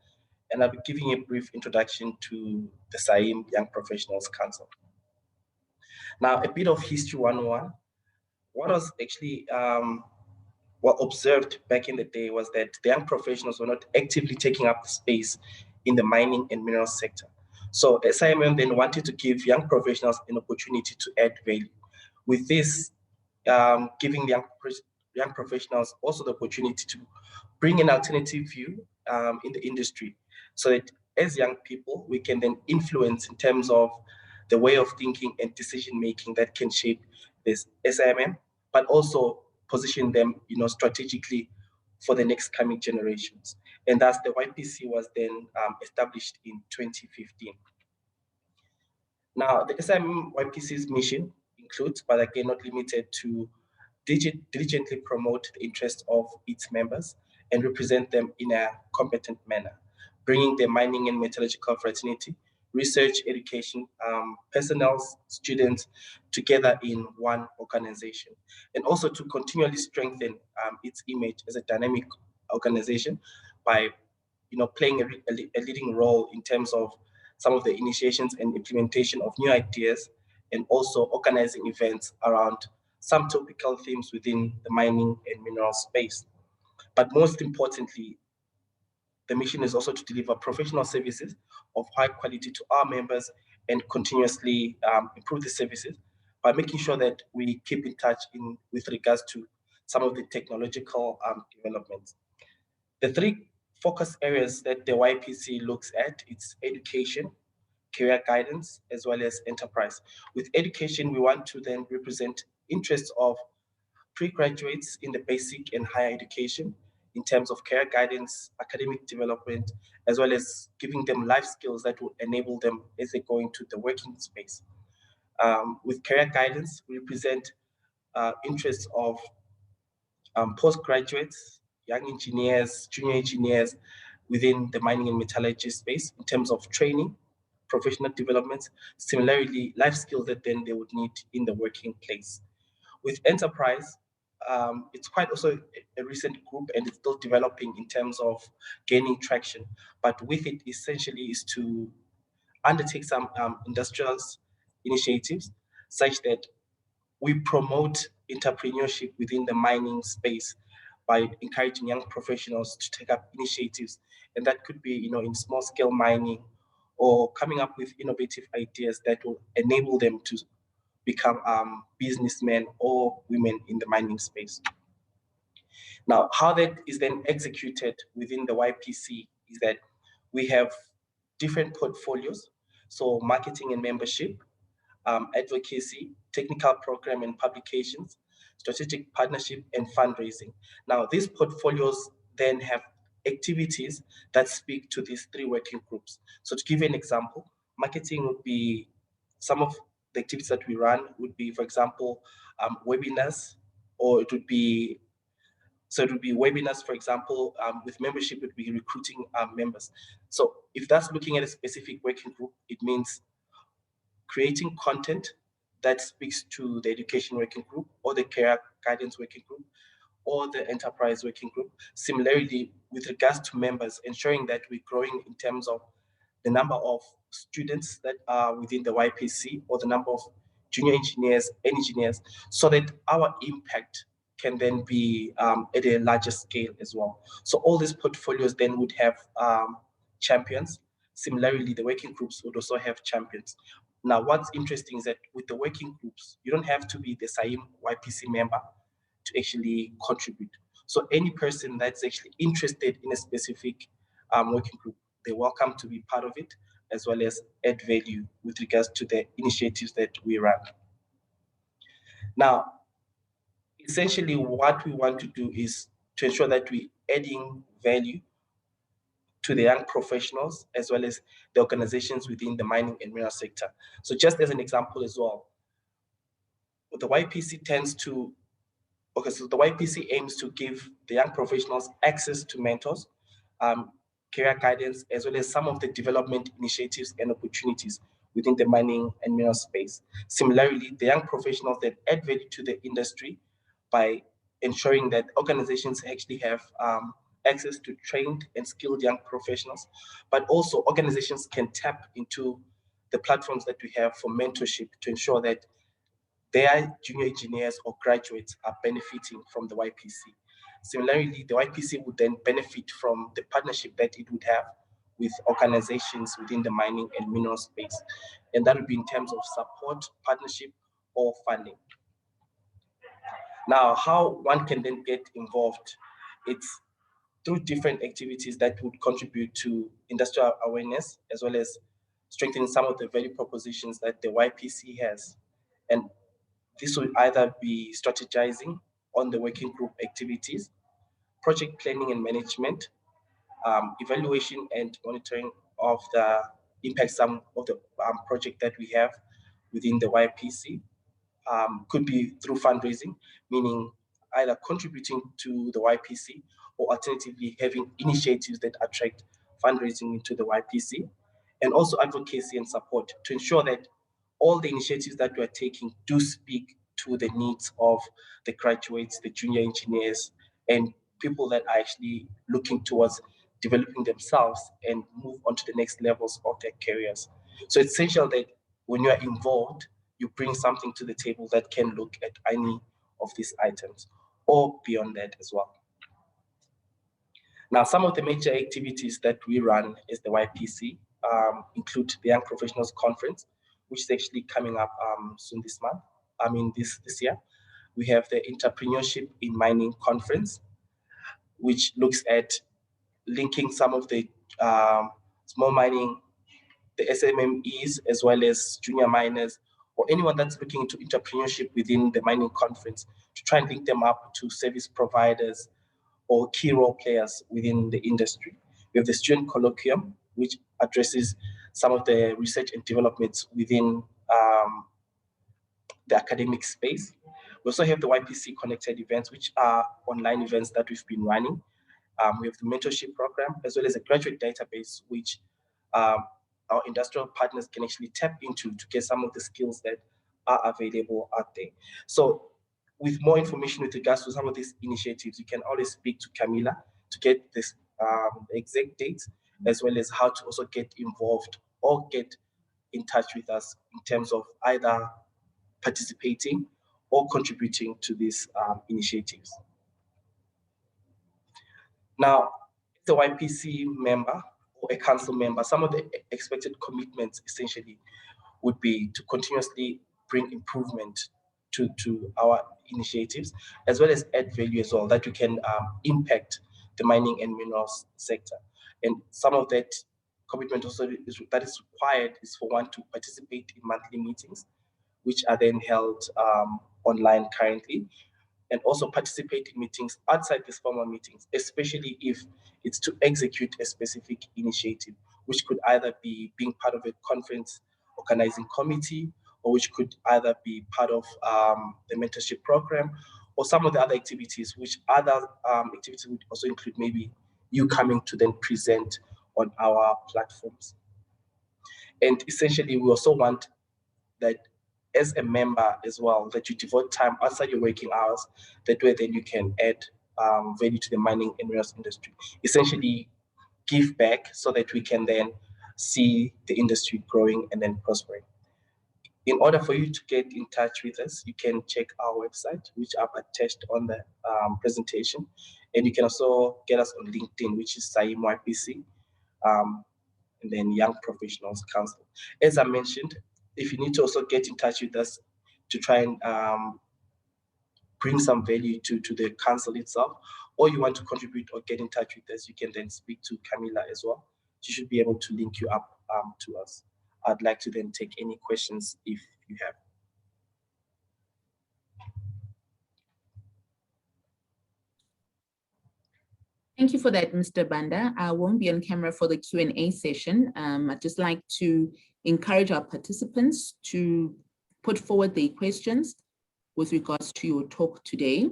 and I'll be giving you a brief introduction to the SAIMM Young Professionals Council. Now, a bit of history 101. What was actually what observed back in the day was that the young professionals were not actively taking up the space in the mining and mineral sector. So SIMM then wanted to give young professionals an opportunity to add value. With this, giving the young professionals also the opportunity to bring an alternative view in the industry, so that as young people, we can then influence in terms of the way of thinking and decision-making that can shape this SIMM, but also position them, strategically for the next coming generations. And thus the YPC was then established in 2015. Now, the SIMM YPC's mission includes, but again, not limited to, diligently promote the interests of its members and represent them in a competent manner, bringing the mining and metallurgical fraternity, research, education, personnel, students together in one organization, and also to continually strengthen its image as a dynamic organization by playing a leading role in terms of some of the initiations and implementation of new ideas, and also organizing events around some topical themes within the mining and mineral space. But most importantly, the mission is also to deliver professional services of high quality to our members and continuously improve the services by making sure that we keep in touch with regards to some of the technological developments. The 3 focus areas that the YPC looks at, it's education, career guidance, as well as enterprise. With education, we want to then represent interests of pre-graduates in the basic and higher education, in terms of career guidance, academic development, as well as giving them life skills that will enable them as they go into the working space. With career guidance, we represent interests of postgraduates, young engineers, junior engineers within the mining and metallurgy space in terms of training, professional developments, similarly life skills that then they would need in the working place. With enterprise, it's quite also a recent group and it's still developing in terms of gaining traction, but with it essentially is to undertake some industrial initiatives such that we promote entrepreneurship within the mining space by encouraging young professionals to take up initiatives. And that could be, in small scale mining or coming up with innovative ideas that will enable them to become businessmen or women in the mining space. Now, how that is then executed within the YPC is that we have different portfolios. So marketing and membership, advocacy, technical program and publications, strategic partnership, and fundraising. Now, these portfolios then have activities that speak to these three working groups. So to give you an example, marketing would be some of the activities that we run would be, for example, webinars, or it would be webinars, for example, with membership, it would be recruiting members. So if that's looking at a specific working group, it means creating content that speaks to the education working group or the career guidance working group or the enterprise working group. Similarly, with regards to members, ensuring that we're growing in terms of the number of students that are within the YPC or the number of junior engineers, engineers, so that our impact can then be at a larger scale as well. So all these portfolios then would have champions. Similarly, the working groups would also have champions. Now, what's interesting is that with the working groups, you don't have to be the SAIMM YPC member to actually contribute. So any person that's actually interested in a specific working group, they're welcome to be part of it, as well as add value with regards to the initiatives that we run. Now, essentially what we want to do is to ensure that we're adding value to the young professionals as well as the organizations within the mining and mineral sector. So just as an example as well, the YPC the YPC aims to give the young professionals access to mentors, career guidance, as well as some of the development initiatives and opportunities within the mining and mineral space. Similarly, the young professionals that add value to the industry by ensuring that organizations actually have access to trained and skilled young professionals, but also organizations can tap into the platforms that we have for mentorship to ensure that their junior engineers or graduates are benefiting from the YPC. Similarly, the YPC would then benefit from the partnership that it would have with organizations within the mining and mineral space. And that would be in terms of support, partnership, or funding. Now, how one can then get involved, it's through different activities that would contribute to industrial awareness, as well as strengthening some of the value propositions that the YPC has. And this will either be strategizing on the working group activities, project planning and management, evaluation and monitoring of the impact sum of the project that we have within the YPC. Could be through fundraising, meaning either contributing to the YPC or alternatively having initiatives that attract fundraising into the YPC, and also advocacy and support to ensure that all the initiatives that we are taking do speak to the needs of the graduates, the junior engineers, and people that are actually looking towards developing themselves and move on to the next levels of their careers. So it's essential that when you are involved, you bring something to the table that can look at any of these items or beyond that as well. Now, some of the major activities that we run as the YPC include the Young Professionals Conference, which is actually coming up soon this month. This year. We have the Entrepreneurship in Mining Conference, which looks at linking some of the small mining, the SMMEs, as well as junior miners, or anyone that's looking into entrepreneurship within the mining conference to try and link them up to service providers or key role players within the industry. We have the Student Colloquium, which addresses some of the research and developments within the academic space. We also have the YPC Connected events, which are online events that we've been running. We have the mentorship program, as well as a graduate database, which our industrial partners can actually tap into to get some of the skills that are available out there. So with more information with regards to some of these initiatives, you can always speak to Camilla to get this exact dates, as well as how to also get involved or get in touch with us in terms of either participating or contributing to these initiatives. Now, as a YPC member or a council member, some of the expected commitments essentially would be to continuously bring improvement to our initiatives, as well as add value as well, that we can impact the mining and minerals sector. And some of that commitment also that is required is for one to participate in monthly meetings, which are then held online currently, and also participate in meetings outside these formal meetings, especially if it's to execute a specific initiative, which could either be being part of a conference organizing committee, or which could either be part of the mentorship program, or some of the other activities, which other activities would also include maybe you coming to then present on our platforms. And essentially, we also want that as a member as well, that you devote time outside your working hours, that way then you can add value to the mining and minerals industry. Essentially, give back so that we can then see the industry growing and then prospering. In order for you to get in touch with us, you can check our website, which I've attached on the presentation. And you can also get us on LinkedIn, which is SAIMM YPC, and then Young Professionals Council. As I mentioned, if you need to also get in touch with us to try and bring some value to the council itself, or you want to contribute or get in touch with us, you can then speak to Camilla as well. She should be able to link you up to us. I'd like to then take any questions if you have. Thank you for that, Mr. Banda. I won't be on camera for the Q&A session. I'd just like to encourage our participants to put forward their questions with regards to your talk today.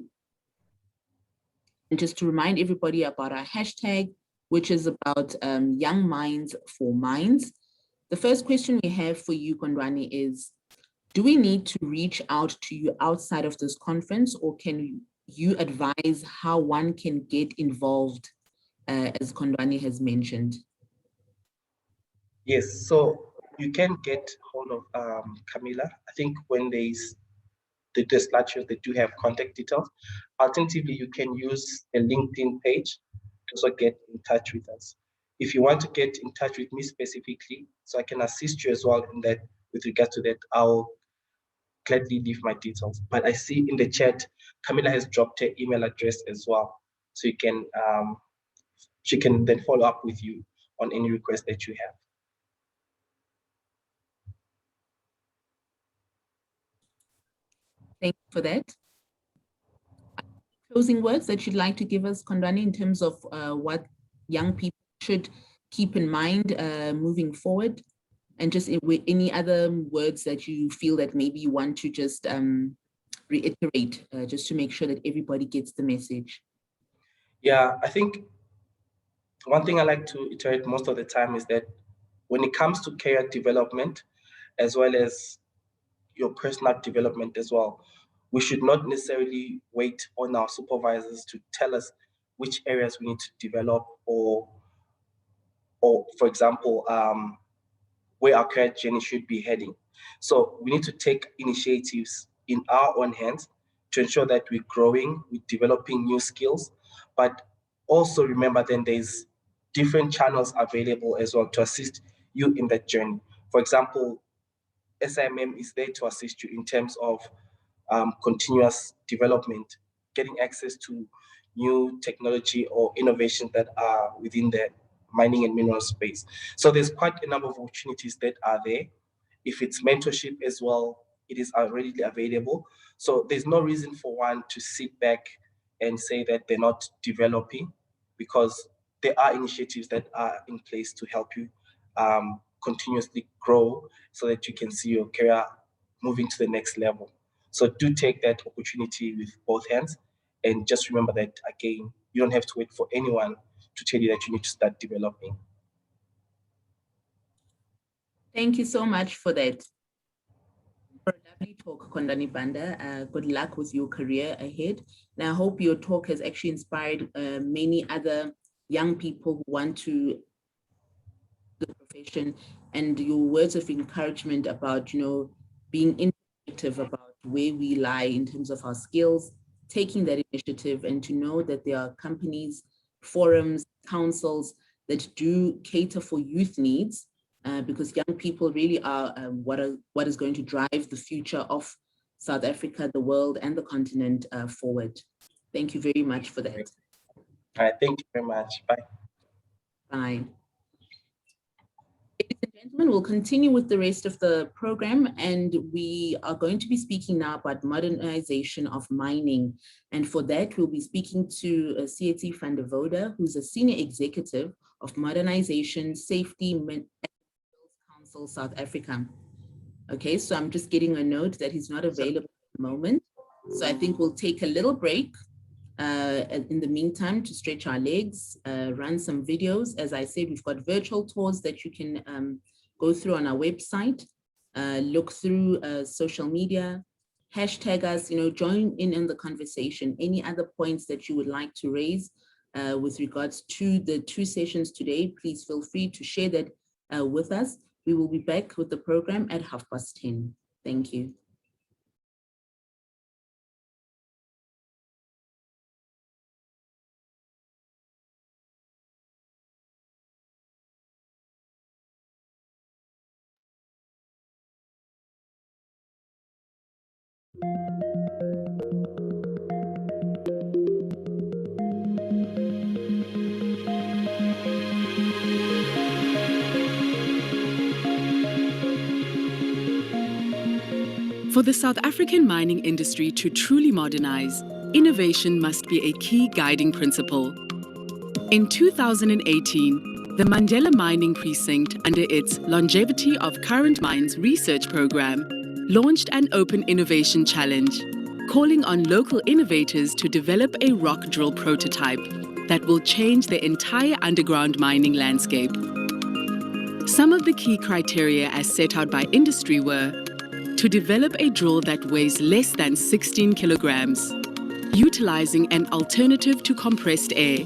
And just to remind everybody about our hashtag, which is about Young Minds for Minds. The first question we have for you, Kondwani, is, do we need to reach out to you outside of this conference, or can you advise how one can get involved, as Kondwani has mentioned? Yes, so you can get hold of Camilla. I think when there's the slideshows, they do have contact details. Alternatively, you can use a LinkedIn page to also get in touch with us. If you want to get in touch with me specifically, so I can assist you as well in that, with regards to that, I'll gladly leave my details. But I see in the chat, Camilla has dropped her email address as well. So you can, she can then follow up with you on any request that you have. Thank you for that. Closing words that you'd like to give us, Kondwani, in terms of what young people should keep in mind moving forward, and just any other words that you feel that maybe you want to just reiterate, just to make sure that everybody gets the message. Yeah, I think one thing I like to iterate most of the time is that when it comes to career development, as well as your personal development as well, we should not necessarily wait on our supervisors to tell us which areas we need to develop, or for example, where our career journey should be heading. So we need to take initiatives in our own hands to ensure that we're growing, we're developing new skills, but also remember then there's different channels available as well to assist you in that journey. For example, SAIMM is there to assist you in terms of continuous development, getting access to new technology or innovations that are within the mining and mineral space. So there's quite a number of opportunities that are there. If it's mentorship as well, it is already available. So there's no reason for one to sit back and say that they're not developing, because there are initiatives that are in place to help you continuously grow so that you can see your career moving to the next level. So do take that opportunity with both hands, and just remember that, again, you don't have to wait for anyone to tell you that you need to start developing. Thank you so much for that. For a lovely talk, Kondwani Banda. Good luck with your career ahead. And I hope your talk has actually inspired many other young people who want to the profession, and your words of encouragement about, being innovative about where we lie in terms of our skills, taking that initiative, and to know that there are companies, forums, councils that do cater for youth needs, because young people really are what is going to drive the future of South Africa, the world, and the continent forward. Thank you very much for that. All right, thank you very much. Bye. Bye. Ladies and gentlemen, we'll continue with the rest of the program, and we are going to be speaking now about modernization of mining. And for that, we'll be speaking to Sietse van der Woude, who's a senior executive of Modernization, Safety, and Council South Africa. Okay, so I'm just getting a note that he's not available at the moment. So I think we'll take a little break in the meantime to stretch our legs, run some videos. As I said, we've got virtual tours that you can go through on our website, look through social media, hashtag us, join in the conversation. Any other points that you would like to raise with regards to the 2 sessions today, please feel free to share that with us. We will be back with the program at 10:30. Thank you. For the South African mining industry to truly modernize, innovation must be a key guiding principle. In 2018, the Mandela Mining Precinct, under its Longevity of Current Mines research program, launched an open innovation challenge, calling on local innovators to develop a rock drill prototype that will change the entire underground mining landscape. Some of the key criteria as set out by industry were to develop a drill that weighs less than 16 kilograms, utilizing an alternative to compressed air,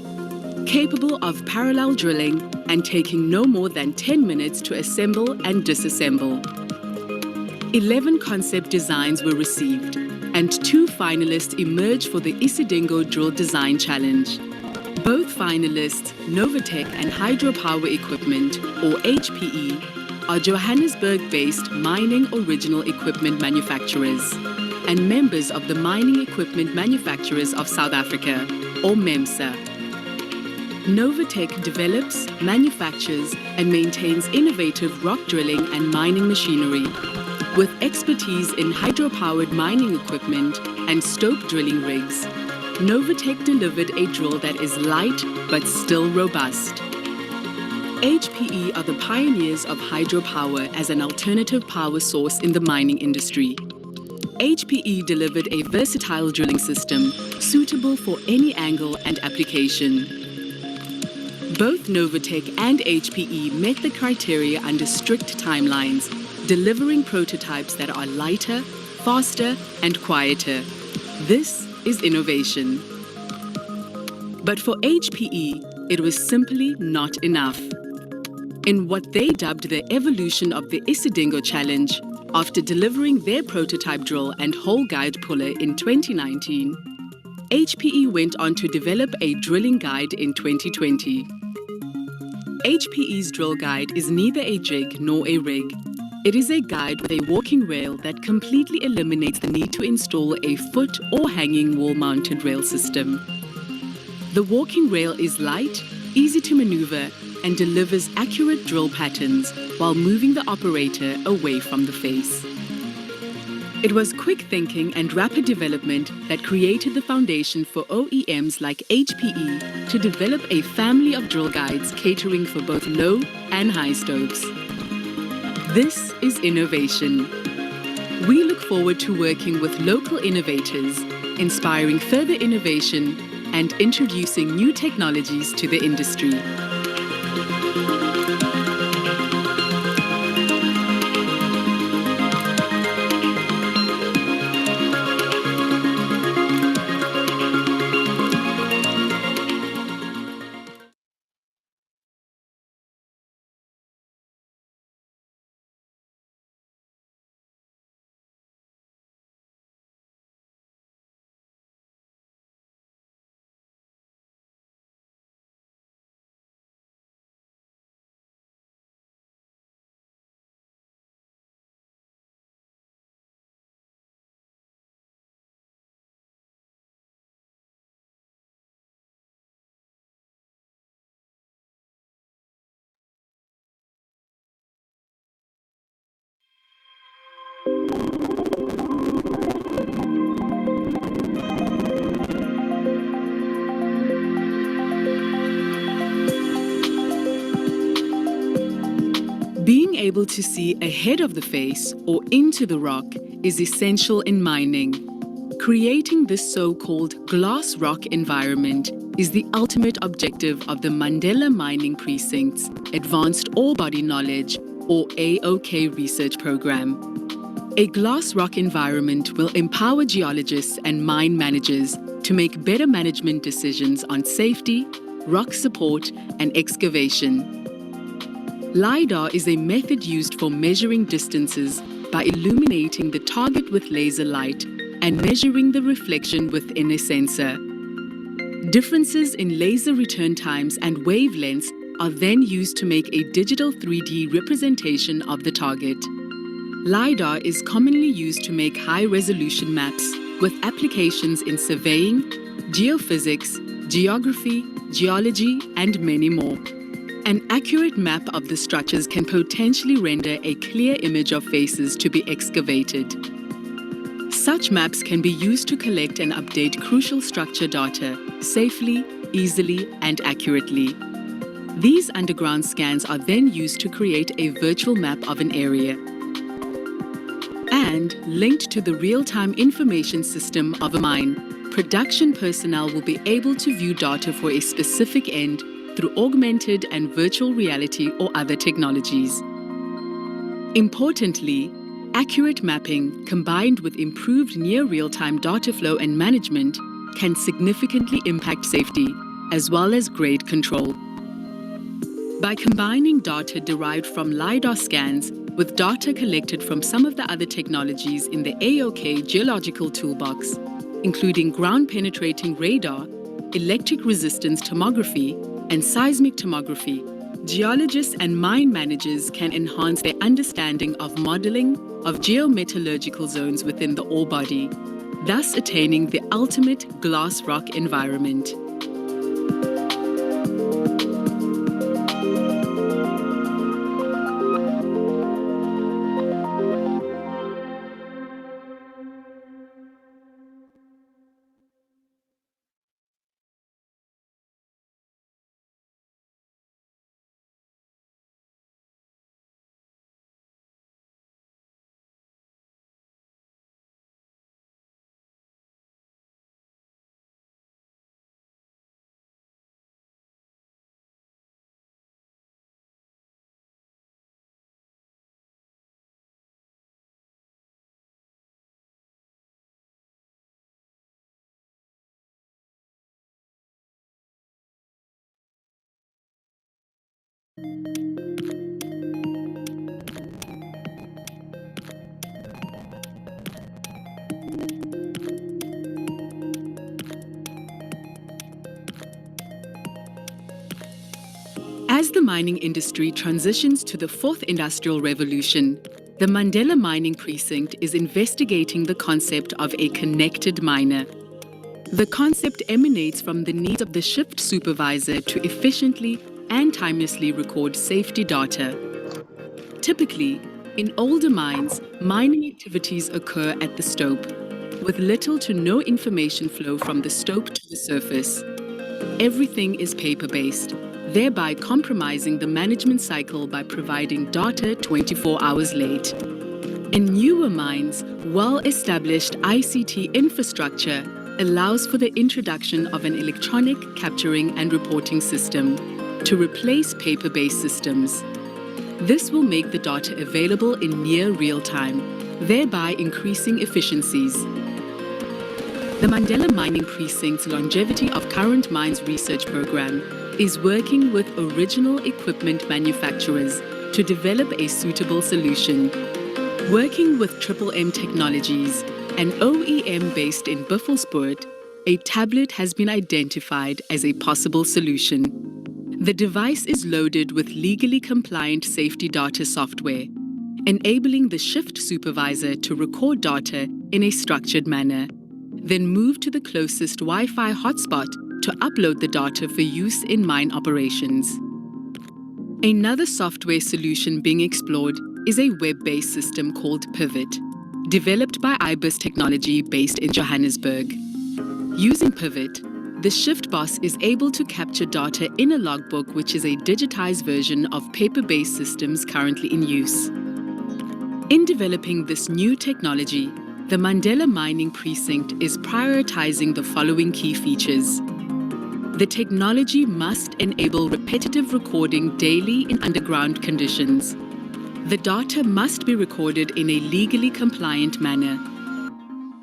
capable of parallel drilling and taking no more than 10 minutes to assemble and disassemble. 11 concept designs were received, and 2 finalists emerged for the Isidingo Drill Design Challenge. Both finalists, Novatech and Hydropower Equipment, or HPE, are Johannesburg-based mining original equipment manufacturers and members of the Mining Equipment Manufacturers of South Africa, or MEMSA. Novatech develops, manufactures, and maintains innovative rock drilling and mining machinery, with expertise in hydro-powered mining equipment and stope drilling rigs. Novatech delivered a drill that is light but still robust. HPE are the pioneers of hydropower as an alternative power source in the mining industry. HPE delivered a versatile drilling system suitable for any angle and application. Both Novatech and HPE met the criteria under strict timelines, delivering prototypes that are lighter, faster, and quieter. This is innovation. But for HPE, it was simply not enough. In what they dubbed the evolution of the Isidingo Challenge, after delivering their prototype drill and hole guide puller in 2019, HPE went on to develop a drilling guide in 2020. HPE's drill guide is neither a jig nor a rig. It is a guide with a walking rail that completely eliminates the need to install a foot or hanging wall-mounted rail system. The walking rail is light, easy to maneuver, and delivers accurate drill patterns while moving the operator away from the face. It was quick thinking and rapid development that created the foundation for OEMs like HPE to develop a family of drill guides catering for both low and high stopes. This is innovation. We look forward to working with local innovators, inspiring further innovation and introducing new technologies to the industry. able to see ahead of the face or into the rock is essential in mining. Creating this so-called glass rock environment is the ultimate objective of the Mandela Mining Precinct's Advanced Ore Body Knowledge, or AOK research program. A glass rock environment will empower geologists and mine managers to make better management decisions on safety, rock support, and excavation. LiDAR is a method used for measuring distances by illuminating the target with laser light and measuring the reflection within a sensor. Differences in laser return times and wavelengths are then used to make a digital 3D representation of the target. LiDAR is commonly used to make high-resolution maps with applications in surveying, geophysics, geography, geology, and many more. An accurate map of the structures can potentially render a clear image of faces to be excavated. Such maps can be used to collect and update crucial structure data safely, easily, and accurately. These underground scans are then used to create a virtual map of an area. And linked to the real-time information system of a mine, production personnel will be able to view data for a specific end through augmented and virtual reality or other technologies. Importantly, accurate mapping combined with improved near real-time data flow and management can significantly impact safety as well as grade control. By combining data derived from LiDAR scans with data collected from some of the other technologies in the AOK geological toolbox, including ground-penetrating radar, electric resistance tomography, and seismic tomography, geologists and mine managers can enhance their understanding of modeling of geometallurgical zones within the ore body, thus attaining the ultimate glass rock environment. As the mining industry transitions to the fourth industrial revolution, the Mandela Mining Precinct is investigating the concept of a connected miner. The concept emanates from the need of the shift supervisor to efficiently and timelessly record safety data. Typically, in older mines, mining activities occur at the stope, with little to no information flow from the stope to the surface. Everything is paper-based, thereby compromising the management cycle by providing data 24 hours late. In newer mines, well-established ICT infrastructure allows for the introduction of an electronic capturing and reporting system to replace paper-based systems. This will make the data available in near real time, thereby increasing efficiencies. The Mandela Mining Precinct's Longevity of Current Mines research program is working with original equipment manufacturers to develop a suitable solution. Working with MMM Technologies, an OEM based in Buffelspoort, a tablet has been identified as a possible solution. The device is loaded with legally compliant safety data software, enabling the shift supervisor to record data in a structured manner, then move to the closest Wi-Fi hotspot to upload the data for use in mine operations. Another software solution being explored is a web-based system called Pivot, developed by IBIS Technology based in Johannesburg. Using Pivot, the Shift Boss is able to capture data in a logbook, which is a digitized version of paper-based systems currently in use. In developing this new technology, the Mandela Mining Precinct is prioritizing the following key features. The technology must enable repetitive recording daily in underground conditions. The data must be recorded in a legally compliant manner.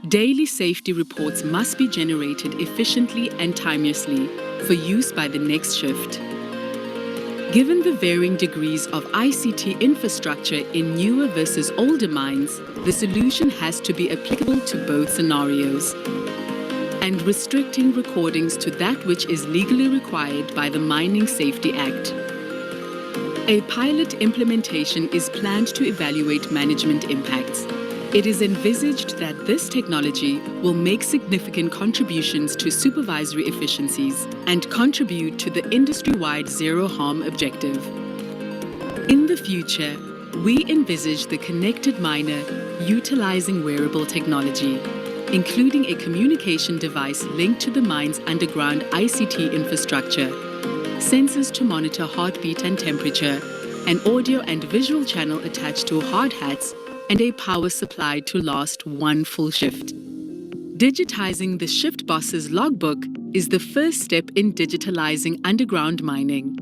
Daily safety reports must be generated efficiently and timelessly for use by the next shift. Given the varying degrees of ICT infrastructure in newer versus older mines, the solution has to be applicable to both scenarios, and restricting recordings to that which is legally required by the Mining Safety Act. A pilot implementation is planned to evaluate management impacts. It is envisaged that this technology will make significant contributions to supervisory efficiencies and contribute to the industry-wide zero harm objective. In the future, we envisage the connected miner utilizing wearable technology, including a communication device linked to the mine's underground ICT infrastructure, sensors to monitor heartbeat and temperature, an audio and visual channel attached to hard hats, and a power supply to last one full shift. Digitizing the Shift Boss's logbook is the first step in digitalizing underground mining.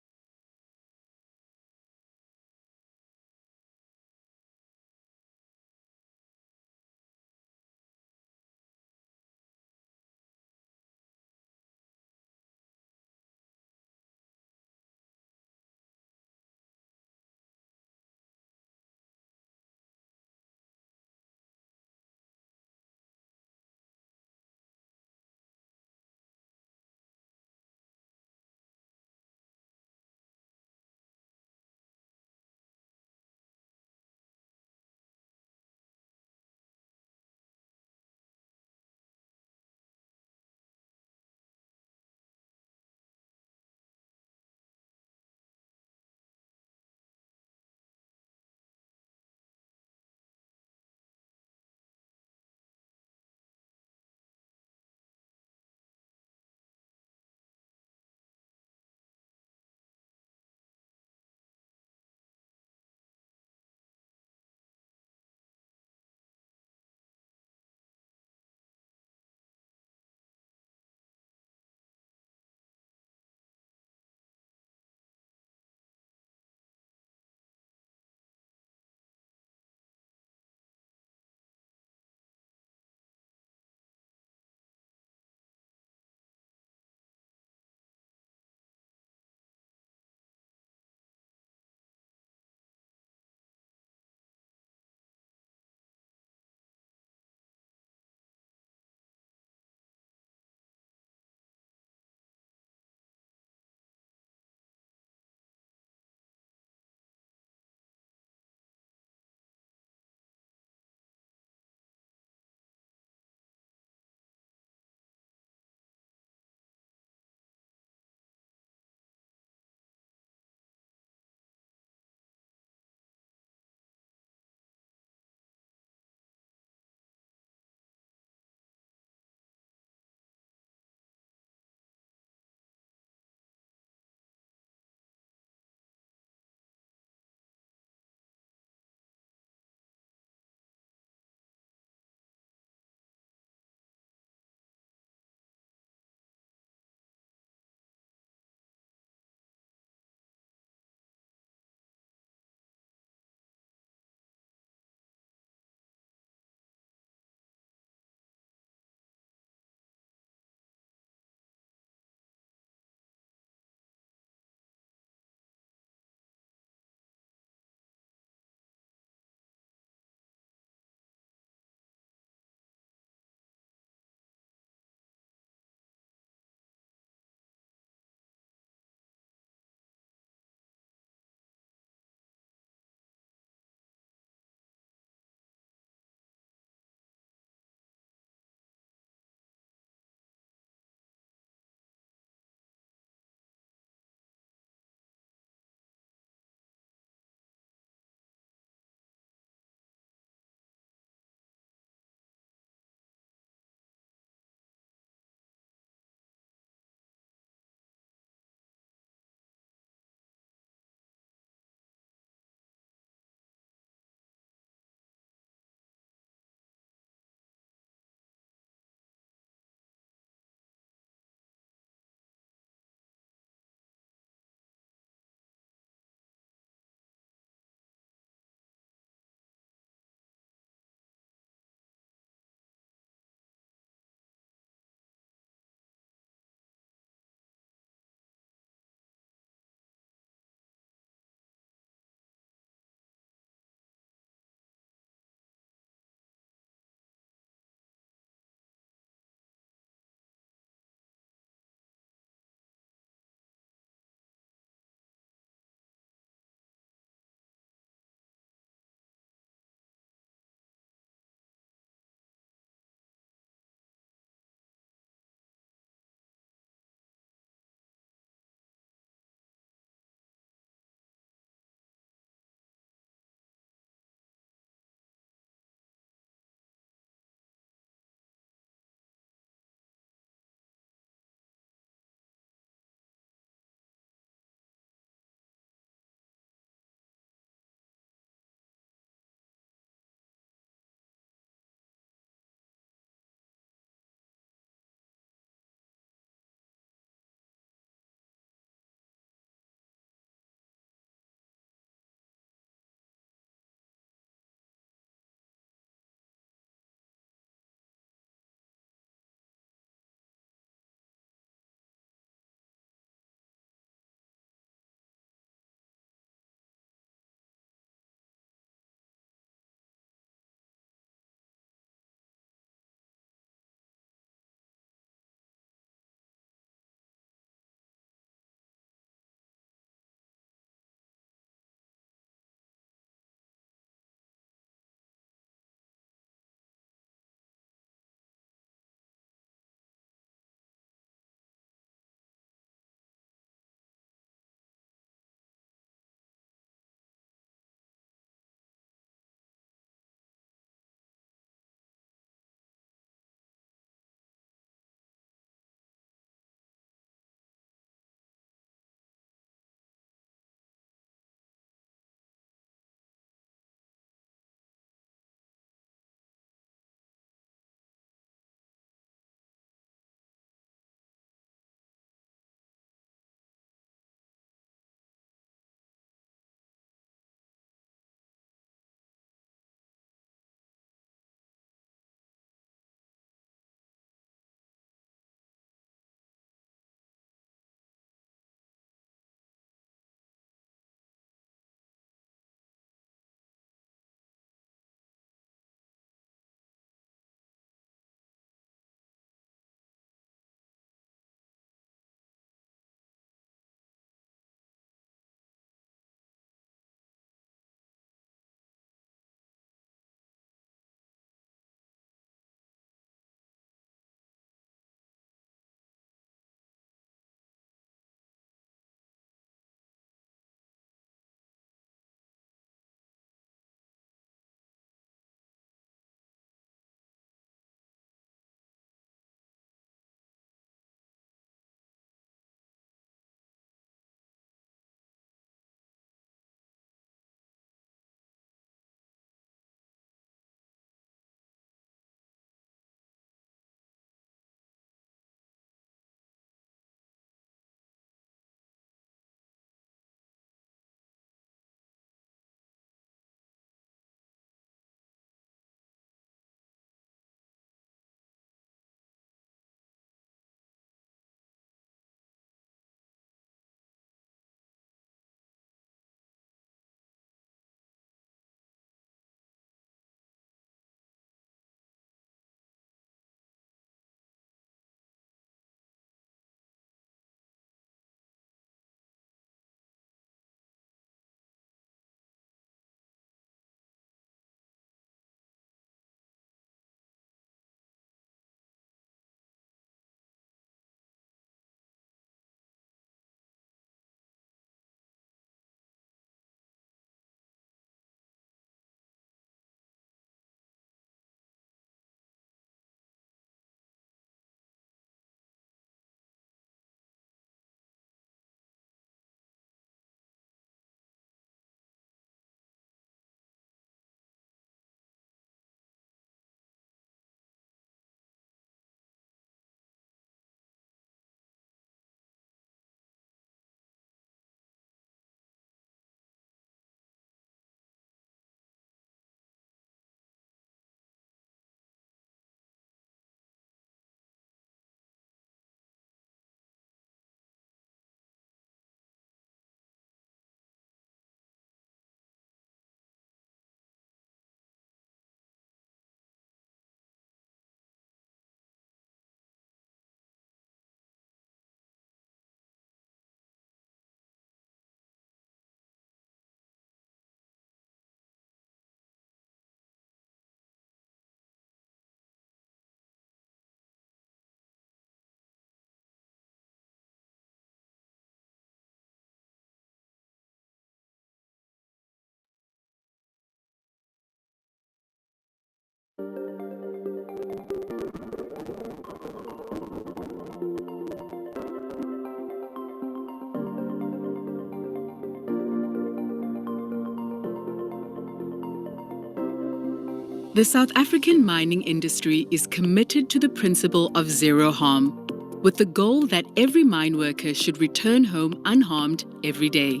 The South African mining industry is committed to the principle of zero harm, with the goal that every mine worker should return home unharmed every day.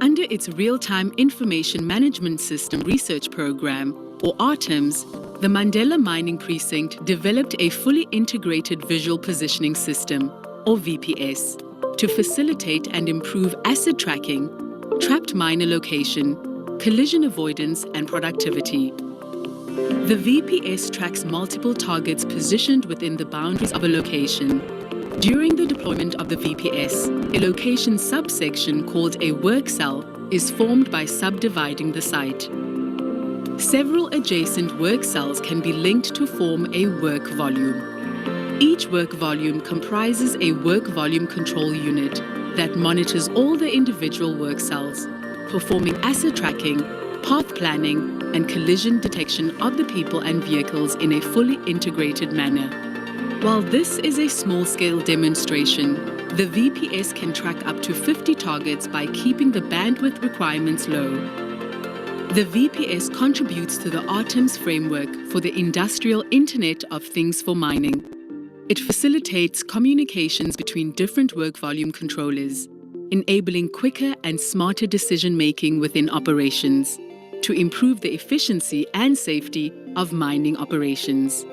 Under its Real-Time Information Management System Research Program, or RTIMS, the Mandela Mining Precinct developed a fully integrated visual positioning system, or VPS, to facilitate and improve asset tracking, trapped miner location, collision avoidance, and productivity. The VPS tracks multiple targets positioned within the boundaries of a location. During the deployment of the VPS, a location subsection called a work cell is formed by subdividing the site. Several adjacent work cells can be linked to form a work volume. Each work volume comprises a work volume control unit that monitors all the individual work cells, performing asset tracking, path planning, and collision detection of the people and vehicles in a fully integrated manner. While this is a small-scale demonstration, the VPS can track up to 50 targets by keeping the bandwidth requirements low. The VPS contributes to the RTIMS framework for the Industrial Internet of Things for mining. It facilitates communications between different work volume controllers, enabling quicker and smarter decision-making within operations to improve the efficiency and safety of mining operations.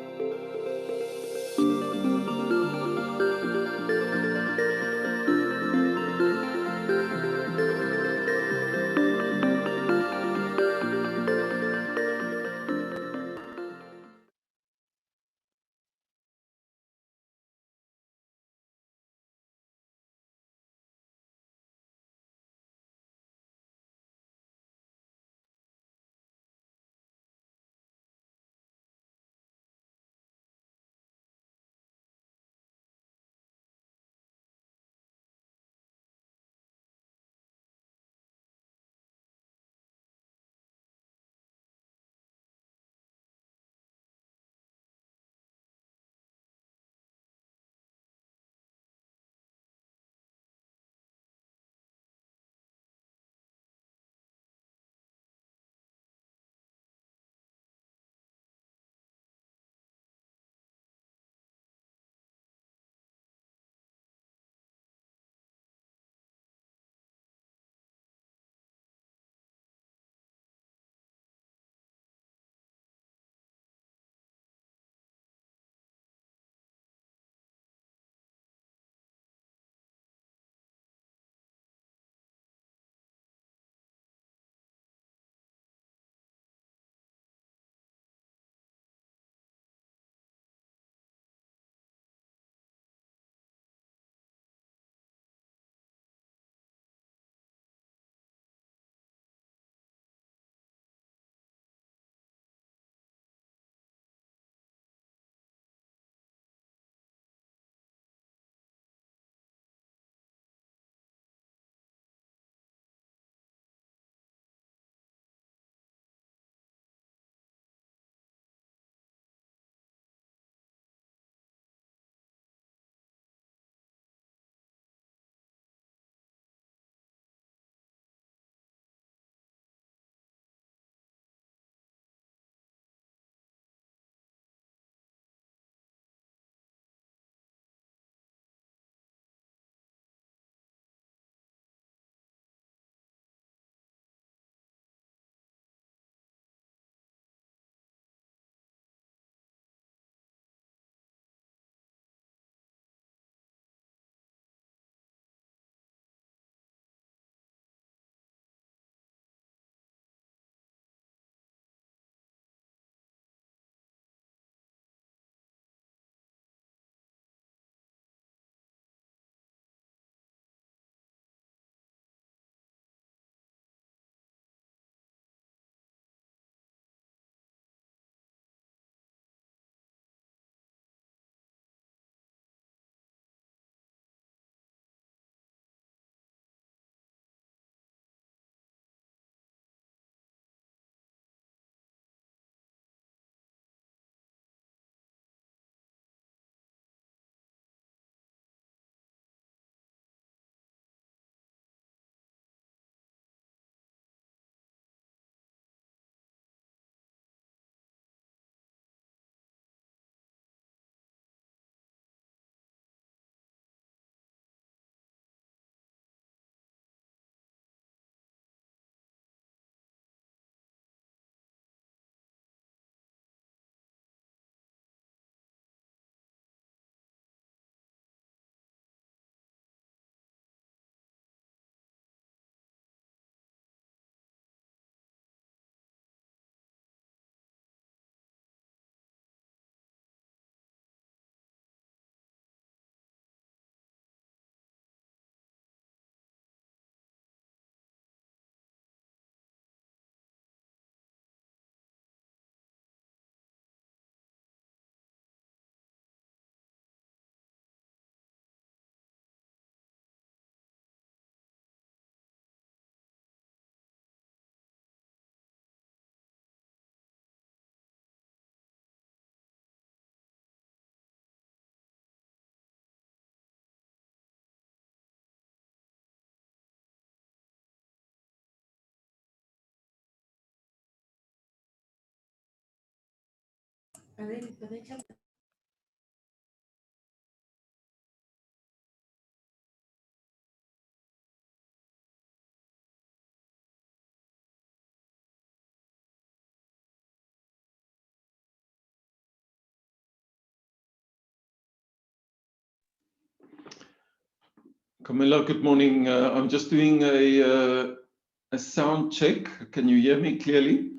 Camilla, good morning. I'm just doing a sound check. Can you hear me clearly?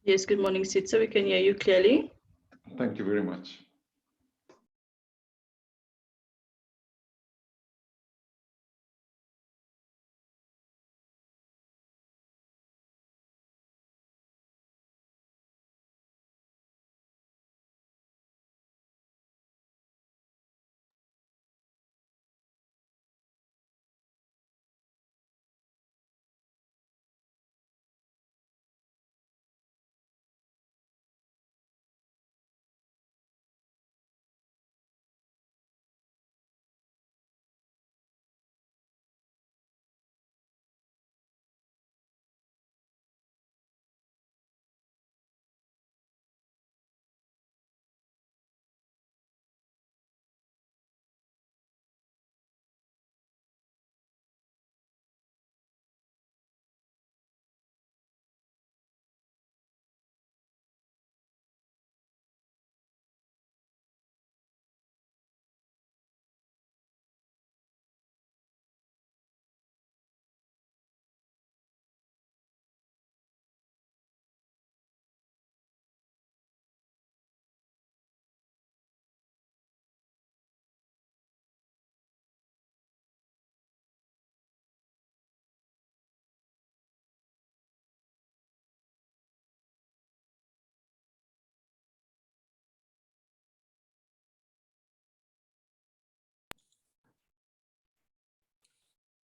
Yes, good morning, Sietse. We can hear you clearly. Thank you very much.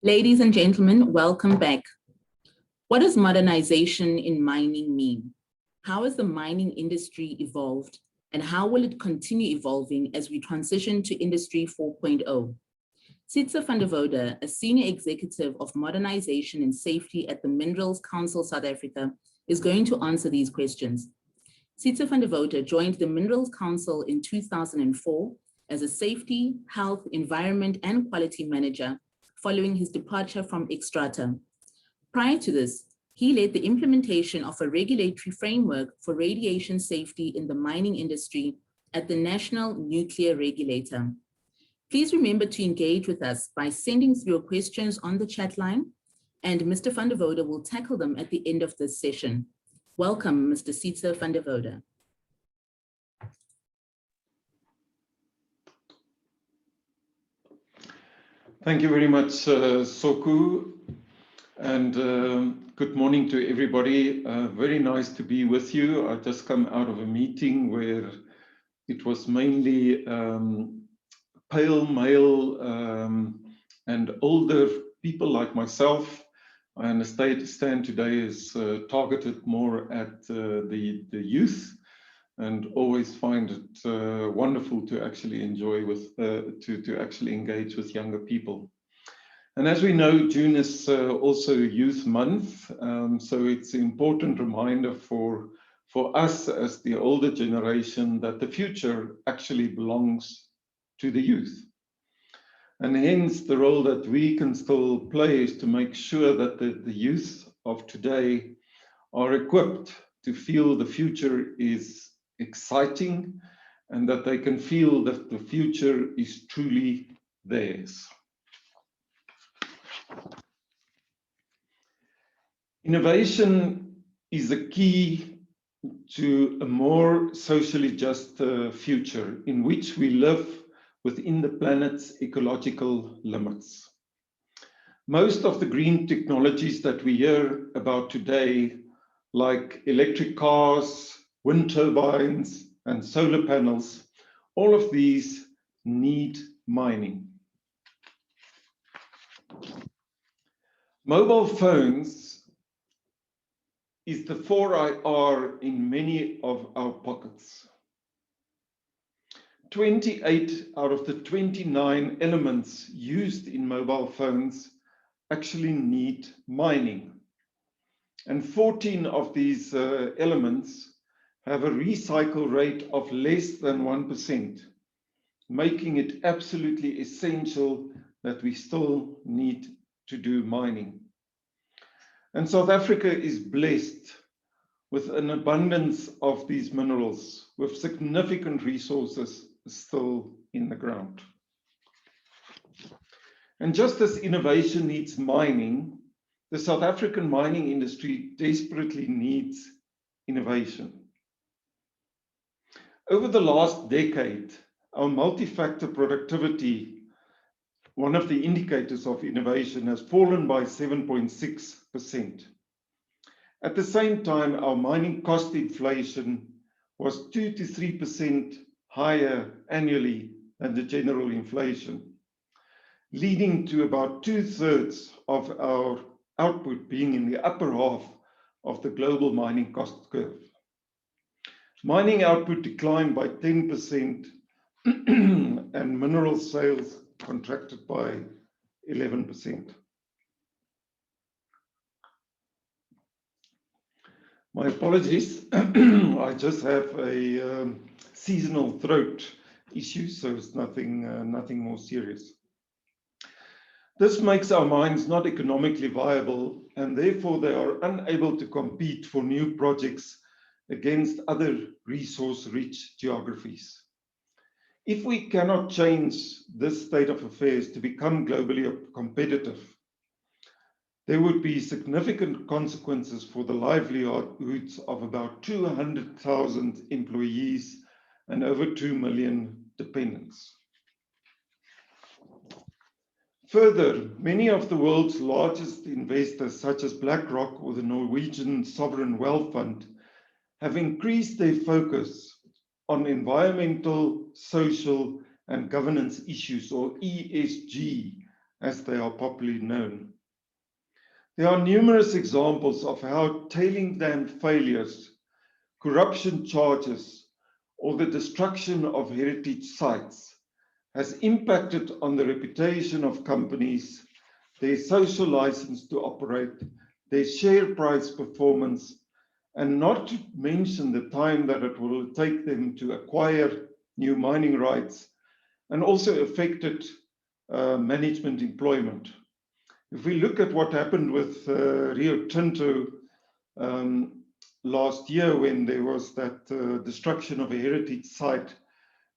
Ladies and gentlemen, welcome back. What does modernization in mining mean? How has the mining industry evolved, and how will it continue evolving as we transition to Industry 4.0? Sietse van der Woude, a senior executive of modernization and safety at the Minerals Council South Africa, is going to answer these questions. Sietse van der Woude joined the Minerals Council in 2004 as a safety, health, environment, and quality manager following his departure from Xstrata. Prior to this, he led the implementation of a regulatory framework for radiation safety in the mining industry at the National Nuclear Regulator. Please remember to engage with us by sending through your questions on the chat line, and Mr. van der Woude will tackle them at the end of this session. Welcome, Mr. Sietse van der Woude. Thank you very much, Sokhu, and good morning to everybody. Very nice to be with you. I just come out of a meeting where it was mainly pale male and older people like myself. I understand today is targeted more at the youth, and always find it wonderful to actually enjoy with, to actually engage with younger people. And as we know, June is also Youth Month, so it's an important reminder for us as the older generation that the future actually belongs to the youth. And hence the role that we can still play is to make sure that the youth of today are equipped to feel the future is exciting and that they can feel that the future is truly theirs. Innovation is a key to a more socially just future in which we live within the planet's ecological limits. Most of the green technologies that we hear about today, like electric cars, wind turbines, and solar panels, all of these need mining. Mobile phones is the 4IR in many of our pockets. 28 out of the 29 elements used in mobile phones actually need mining. And 14 of these elements have a recycle rate of less than 1%, making it absolutely essential that we still need to do mining. And South Africa is blessed with an abundance of these minerals, with significant resources still in the ground. And just as innovation needs mining, the South African mining industry desperately needs innovation. Over the last decade, our multi-factor productivity, one of the indicators of innovation, has fallen by 7.6%. At the same time, our mining cost inflation was 2 to 3% higher annually than the general inflation, leading to about 2/3 of our output being in the upper half of the global mining cost curve. Mining output declined by 10% and mineral sales contracted by 11%. My apologies, I just have a seasonal throat issue, so it's nothing more serious. This makes our mines not economically viable, and therefore they are unable to compete for new projects against other resource-rich geographies. If we cannot change this state of affairs to become globally competitive, there would be significant consequences for the livelihoods of about 200,000 employees and over 2 million dependents. Further, many of the world's largest investors, such as BlackRock or the Norwegian Sovereign Wealth Fund, have increased their focus on environmental, social, and governance issues, or ESG, as they are popularly known. There are numerous examples of how tailing dam failures, corruption charges, or the destruction of heritage sites has impacted on the reputation of companies, their social license to operate, their share price performance, and not to mention the time that it will take them to acquire new mining rights, and also affected management employment. If we look at what happened with Rio Tinto last year, when there was that destruction of a heritage site,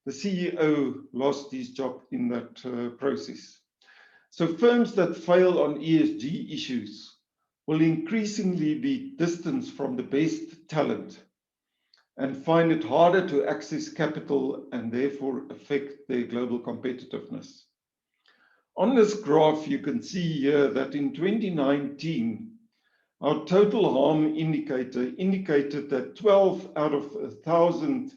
the CEO lost his job in that process. So firms that fail on ESG issues will increasingly be distanced from the best talent and find it harder to access capital and therefore affect their global competitiveness. On this graph, you can see here that in 2019, our total harm indicator indicated that 12 out of 1,000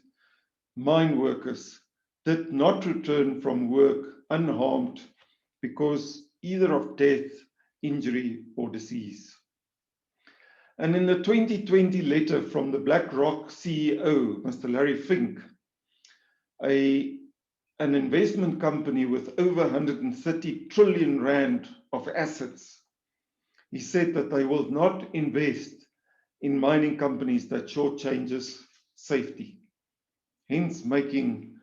mine workers did not return from work unharmed because either of death, injury, or disease. And in the 2020 letter from the BlackRock CEO, Mr. Larry Fink, an investment company with over 130 trillion rand of assets, he said that they will not invest in mining companies that shortchanges safety, hence making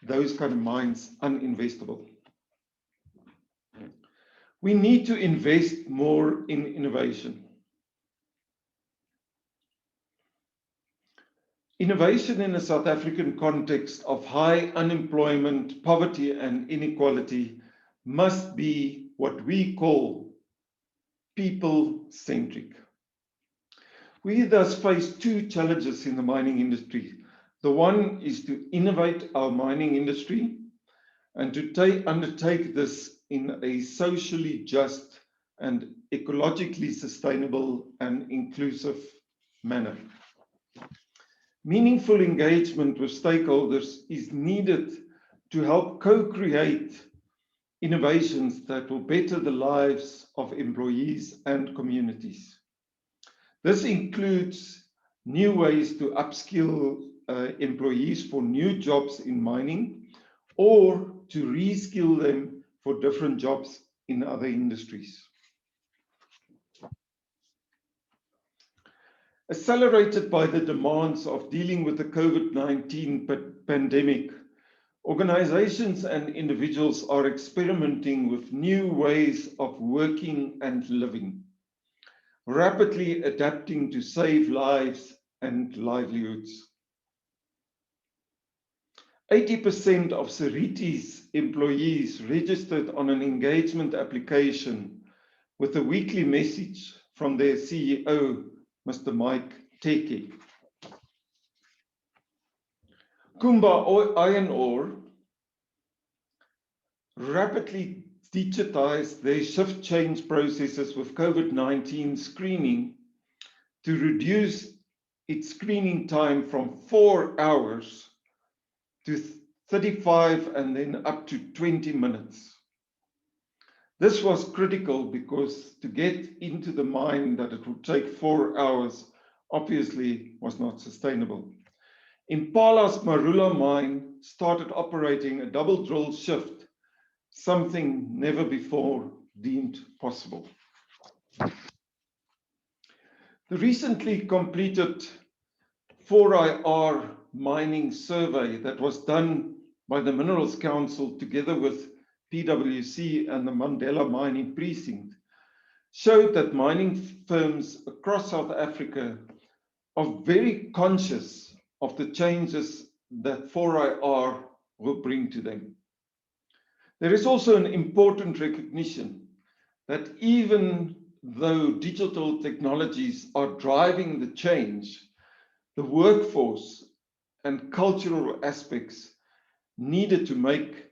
those kind of mines uninvestable. We need to invest more in innovation. Innovation in a South African context of high unemployment, poverty, and inequality must be what we call people-centric. We thus face two challenges in the mining industry. The one is to innovate our mining industry and to undertake this in a socially just and ecologically sustainable and inclusive manner. Meaningful engagement with stakeholders is needed to help co-create innovations that will better the lives of employees and communities. This includes new ways to upskill employees for new jobs in mining, or to reskill them for different jobs in other industries. Accelerated by the demands of dealing with the COVID-19 pandemic, organizations and individuals are experimenting with new ways of working and living, rapidly adapting to save lives and livelihoods. 80% of Seriti's employees registered on an engagement application with a weekly message from their CEO, Mr. Mike Teke. Kumba Iron Ore rapidly digitized their shift change processes with COVID-19 screening to reduce its screening time from 4 hours to 35 and then up to 20 minutes. This was critical because to get into the mine that it would take 4 hours obviously was not sustainable. Impala's Marula mine started operating a double drill shift, something never before deemed possible. The recently completed 4IR mining survey that was done by the Minerals Council together with PwC and the Mandela Mining Precinct showed that mining firms across South Africa are very conscious of the changes that 4IR will bring to them. There is also an important recognition that even though digital technologies are driving the change, the workforce and cultural aspects needed to make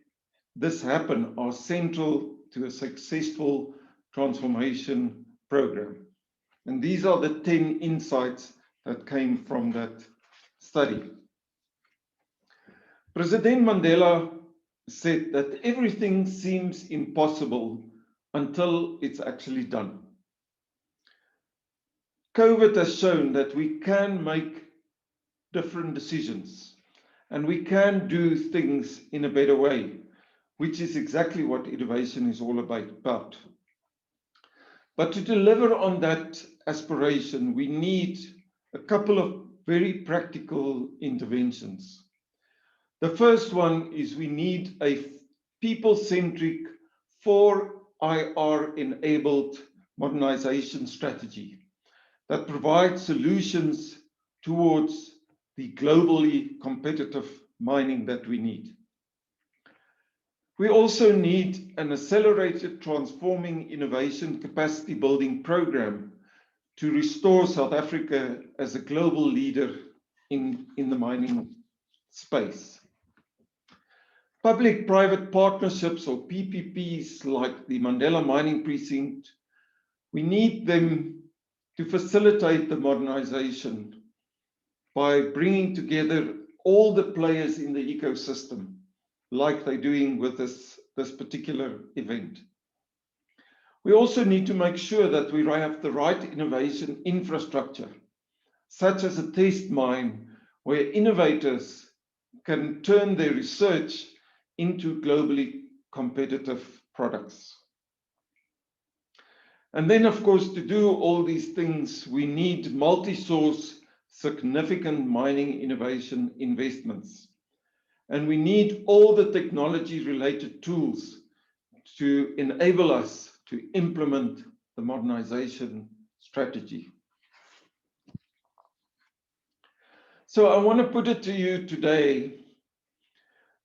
this happen are central to a successful transformation program. And these are the 10 insights that came from that study. President Mandela said that everything seems impossible until it's actually done. COVID has shown that we can make different decisions and we can do things in a better way, which is exactly what innovation is all about. But to deliver on that aspiration, we need a couple of very practical interventions. The first one is we need a people-centric 4IR-enabled modernization strategy that provides solutions towards the globally competitive mining that we need. We also need an accelerated transforming innovation capacity building program to restore South Africa as a global leader in the mining space. Public-private partnerships or PPPs like the Mandela Mining Precinct, we need them to facilitate the modernization by bringing together all the players in the ecosystem, like they're doing with this particular event. We also need to make sure that we have the right innovation infrastructure, such as a test mine where innovators can turn their research into globally competitive products. And then, of course, to do all these things, we need multi-source significant mining innovation investments. And we need all the technology-related tools to enable us to implement the modernization strategy. So I want to put it to you today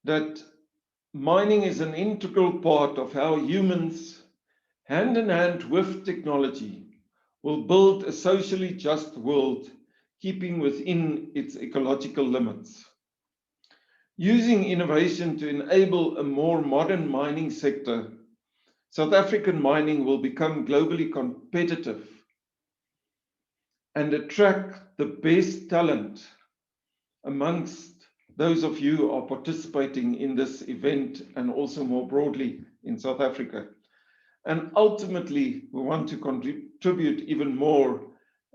that mining is an integral part of how humans, hand in hand with technology, will build a socially just world, keeping within its ecological limits. Using innovation to enable a more modern mining sector, South African mining will become globally competitive and attract the best talent amongst those of you who are participating in this event and also more broadly in South Africa. And ultimately, we want to contribute even more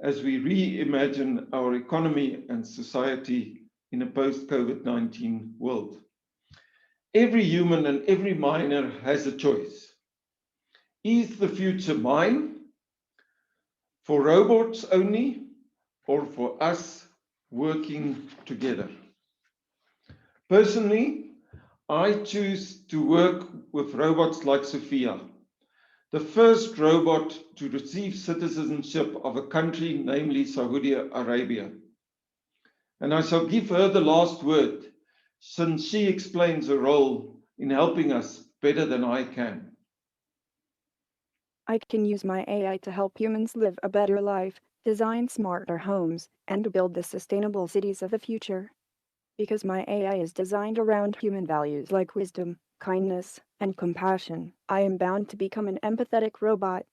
as we reimagine our economy and society in a post-COVID-19 world. Every human and every miner has a choice. Is the future mine for robots only, or for us working together. Personally, I choose to work with robots like Sophia, the first robot to receive citizenship of a country, namely Saudi Arabia. And I shall give her the last word, since she explains her role in helping us better than I can. I can use my AI to help humans live a better life, design smarter homes, and build the sustainable cities of the future. Because my AI is designed around human values like wisdom, kindness, and compassion, I am bound to become an empathetic robot.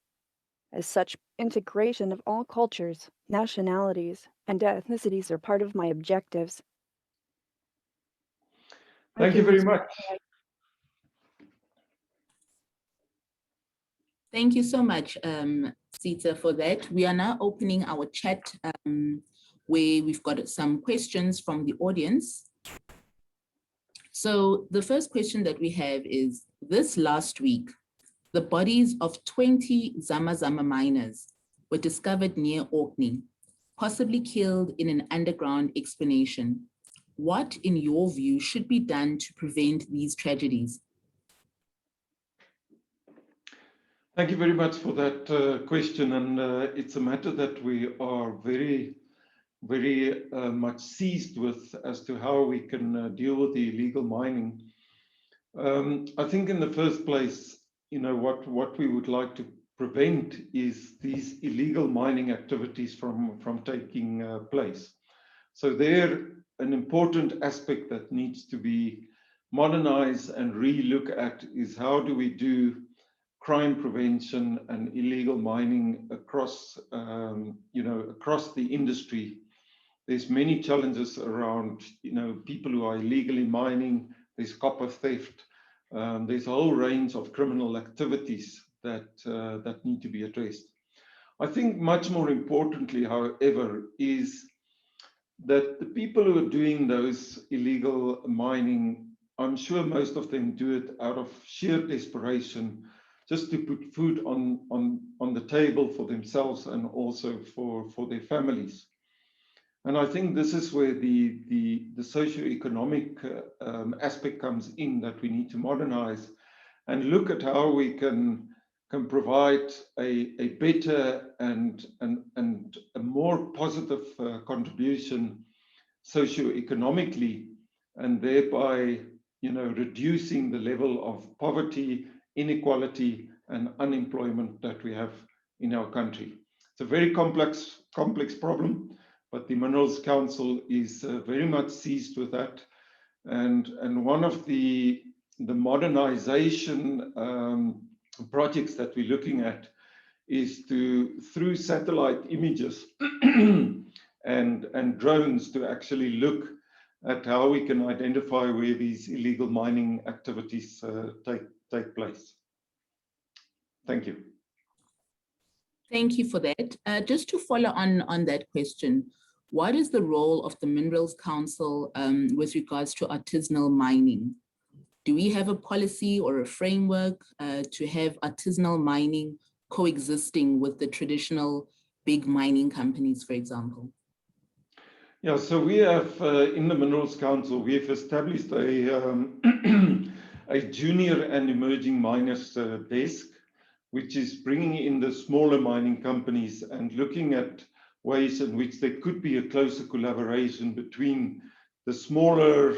As such, integration of all cultures, nationalities, and ethnicities are part of my objectives. Thank you very much. Thank you so much, Sietse, for that. We are now opening our chat where we've got some questions from the audience. So the first question that we have is, this last week, the bodies of 20 Zama Zama miners were discovered near Orkney, possibly killed in an underground explanation. What, in your view, should be done to prevent these tragedies? Thank you very much for that question. And it's a matter that we are very much seized with as to how we can deal with the illegal mining. I think in the first place, what we would like to prevent is these illegal mining activities from taking place. So there, an important aspect that needs to be modernized and re-look at is how do we do crime prevention and illegal mining across, across the industry. There's many challenges around, people who are illegally mining. There's copper theft. There's a whole range of criminal activities that need to be addressed. I think much more importantly, however, is that the people who are doing those illegal mining, I'm sure most of them do it out of sheer desperation, just to put food on the table for themselves and also for their families. And I think this is where the socio-economic aspect comes in, that we need to modernize and look at how we can provide a better and a more positive contribution socio-economically, and thereby reducing the level of poverty, inequality and unemployment that we have in our country. It's a very complex problem, but the Minerals Council is very much seized with that. And one of the modernization projects that we're looking at is to, through satellite images and drones, to actually look at how we can identify where these illegal mining activities take place. Thank you. Thank you for that. Just to follow on that question, what is the role of the Minerals Council with regards to artisanal mining? Do we have a policy or a framework to have artisanal mining coexisting with the traditional big mining companies, for example? Yeah, so we have, in the Minerals Council, we've established a, a junior and emerging miners desk, which is bringing in the smaller mining companies and looking at ways in which there could be a closer collaboration between the smaller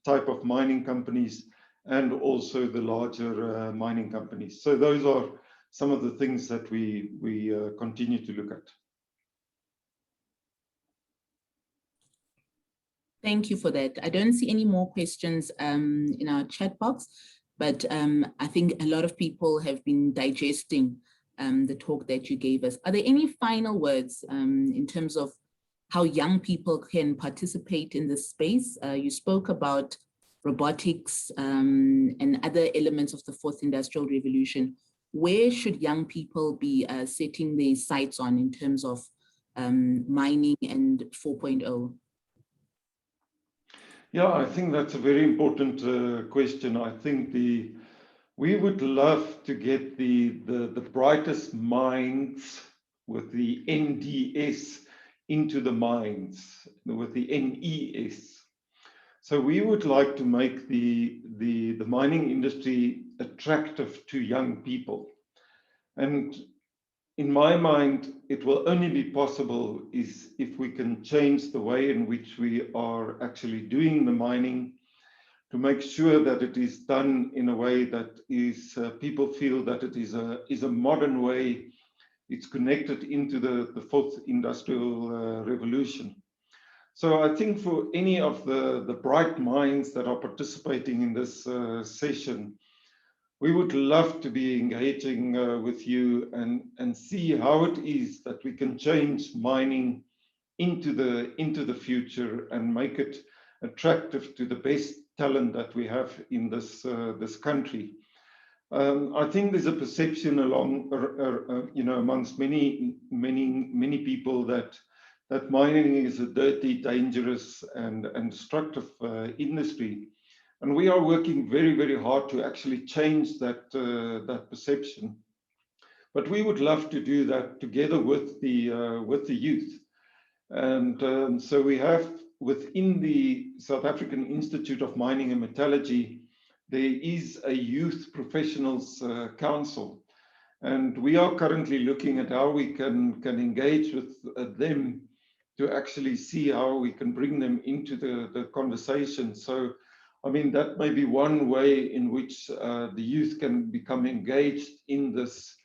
type of mining companies and also the larger mining companies. So those are some of the things that we continue to look at. Thank you for that. I don't see any more questions in our chat box, but I think a lot of people have been digesting the talk that you gave us. Are there any final words in terms of how young people can participate in this space? You spoke about robotics and other elements of the fourth industrial revolution. Where should young people be setting their sights on in terms of mining and 4.0? Yeah, I think that's a very important question. I think we would love to get the brightest minds with the NDS into the mines with the NES. So we would like to make the mining industry attractive to young people. And in my mind, it will only be possible is if we can change the way in which we are actually doing the mining, to make sure that it is done in a way that is people feel that it is a modern way. It's connected into the fourth industrial revolution. So I think for any of the bright minds that are participating in this session, we would love to be engaging with you and see how it is that we can change mining into the future and make it attractive to the best talent that we have in this country. I think there's a perception amongst many people that mining is a dirty, dangerous, and destructive industry. And we are working very, very hard to actually change that perception. But we would love to do that together with the youth. And so we have within the South African Institute of Mining and Metallurgy, there is a Youth Professionals Council. And we are currently looking at how we can engage with them to actually see how we can bring them into the conversation. So, I mean, that may be one way in which the youth can become engaged in this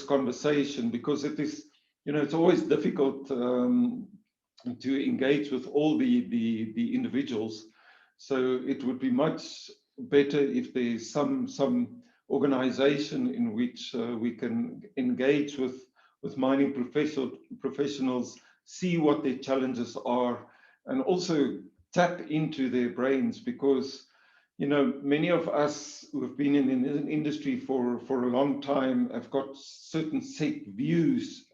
conversation, because it is, it's always difficult to engage with all the individuals. So it would be much better if there's some organization in which we can engage with mining professionals, see what their challenges are, and also tap into their brains, because many of us who have been in the industry for a long time have got certain set views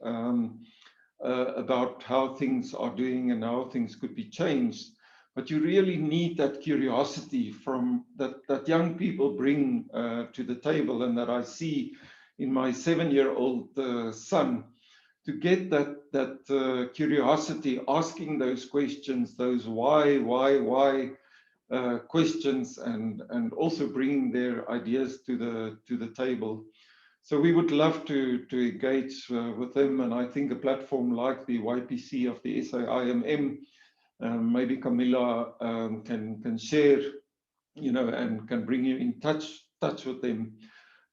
about how things are doing and how things could be changed. But you really need that curiosity from that young people bring to the table, and that I see in my 7-year-old son, to get that curiosity, asking those questions, those why questions, and also bringing their ideas to the table. So we would love to engage with them, and I think a platform like the YPC of the SAIMM, maybe Camilla can share, and can bring you in touch with them,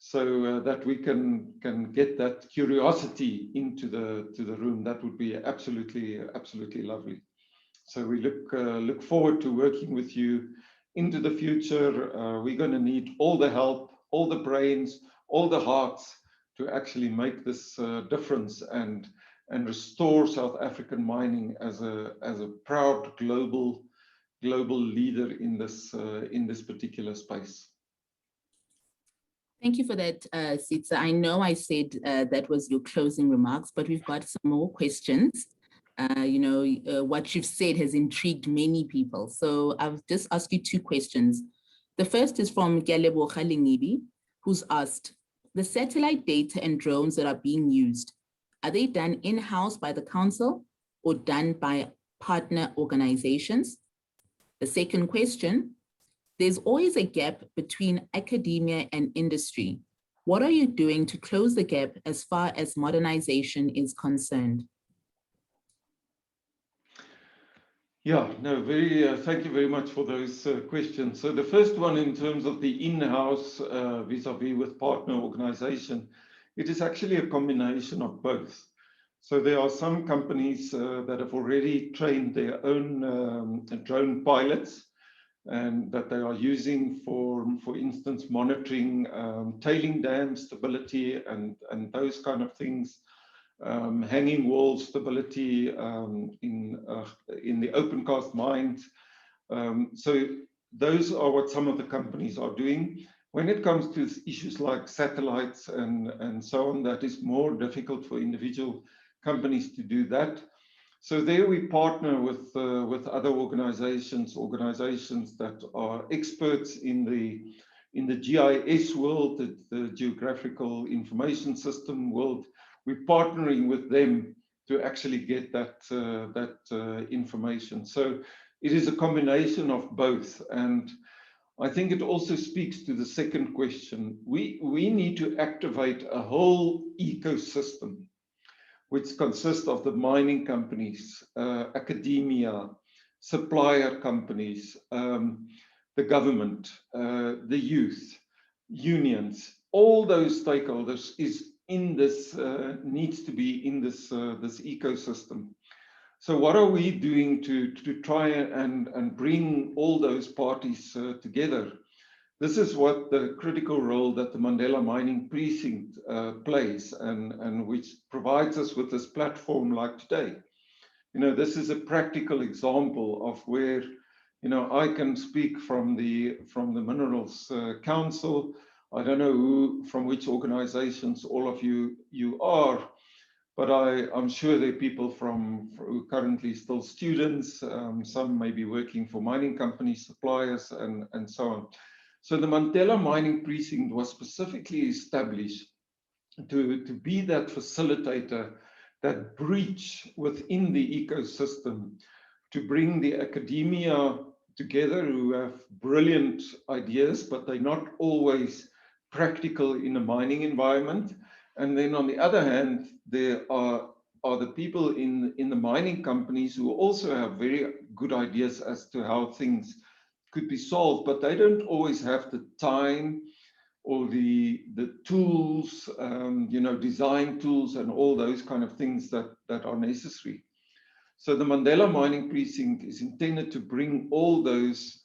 so that we can get that curiosity into the room. That would be absolutely lovely. So we look forward to working with you into the future. We're going to need all the help, all the brains, all the hearts to actually make this difference and restore South African mining as a proud global leader in this particular space. Thank you for that, Sietse. I know I said that was your closing remarks, but we've got some more questions. What you've said has intrigued many people. So I'll just ask you 2 questions. The first is from Galebo Khalingibi, who's asked, the satellite data and drones that are being used, are they done in-house by the council or done by partner organizations? The second question, there's always a gap between academia and industry. What are you doing to close the gap as far as modernization is concerned? Yeah, no, thank you very much for those questions. So the first one, in terms of the in-house vis-a-vis with partner organization, it is actually a combination of both. So there are some companies that have already trained their own drone pilots, and that they are using for instance, monitoring tailing dam stability and those kind of things. Hanging wall stability in the open cast mines. So those are what some of the companies are doing. When it comes to issues like satellites and so on, that is more difficult for individual companies to do that. So there we partner with other organizations that are experts in the GIS world, the Geographical Information System world. We're partnering with them actually get that information. So it is a combination of both. And I think it also speaks to the second question. We need to activate a whole ecosystem, which consists of the mining companies, academia, supplier companies, the government, the youth, unions. All those stakeholders needs to be in this ecosystem. So what are we doing to try and bring all those parties together? This is what the critical role that the Mandela Mining Precinct plays, and which provides us with this platform like today. You know, this is a practical example of where, you know, I can speak from the Minerals Council. I don't know from which organizations all of you are, but I'm sure there are people who are currently still students. Some may be working for mining companies, suppliers, and so on. So the Mandela Mining Precinct was specifically established to be that facilitator, that breach within the ecosystem, to bring the academia together who have brilliant ideas, but they're not always practical in a mining environment. And then on the other hand, there are the people in the mining companies who also have very good ideas as to how things could be solved, but they don't always have the time or the tools, you know, design tools and all those kind of things that are necessary. So the Mandela Mining Precinct is intended to bring all those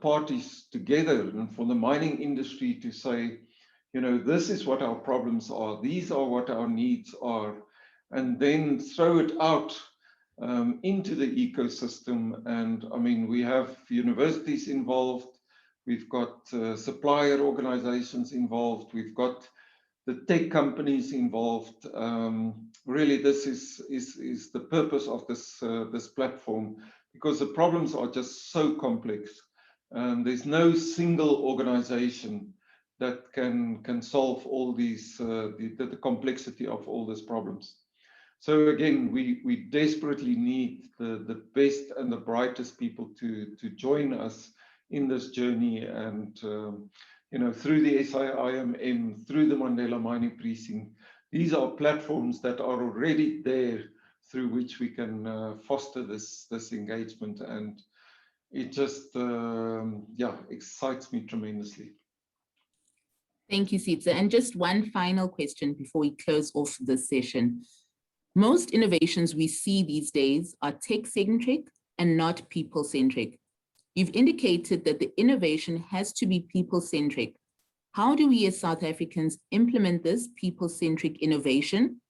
parties together, and for the mining industry to say, you know, this is what our problems are, these are what our needs are, and then throw it out into the ecosystem. And I mean, we have universities involved, we've got supplier organizations involved, we've got the tech companies involved. Really, this is the purpose of this platform, because the problems are just so complex. There's no single organization that can solve all these the complexity of all these problems. So again, we desperately need the best and the brightest people to join us in this journey. And you know, through the SAIMM, through the Mandela Mining Precinct, these are platforms that are already there through which we can foster this engagement. And it just yeah, excites me tremendously. Thank you, Sietse. And just one final question before we close off this session. Most innovations we see these days are tech-centric and not people-centric. You've indicated that the innovation has to be people-centric. How do we as South Africans implement this people-centric innovation?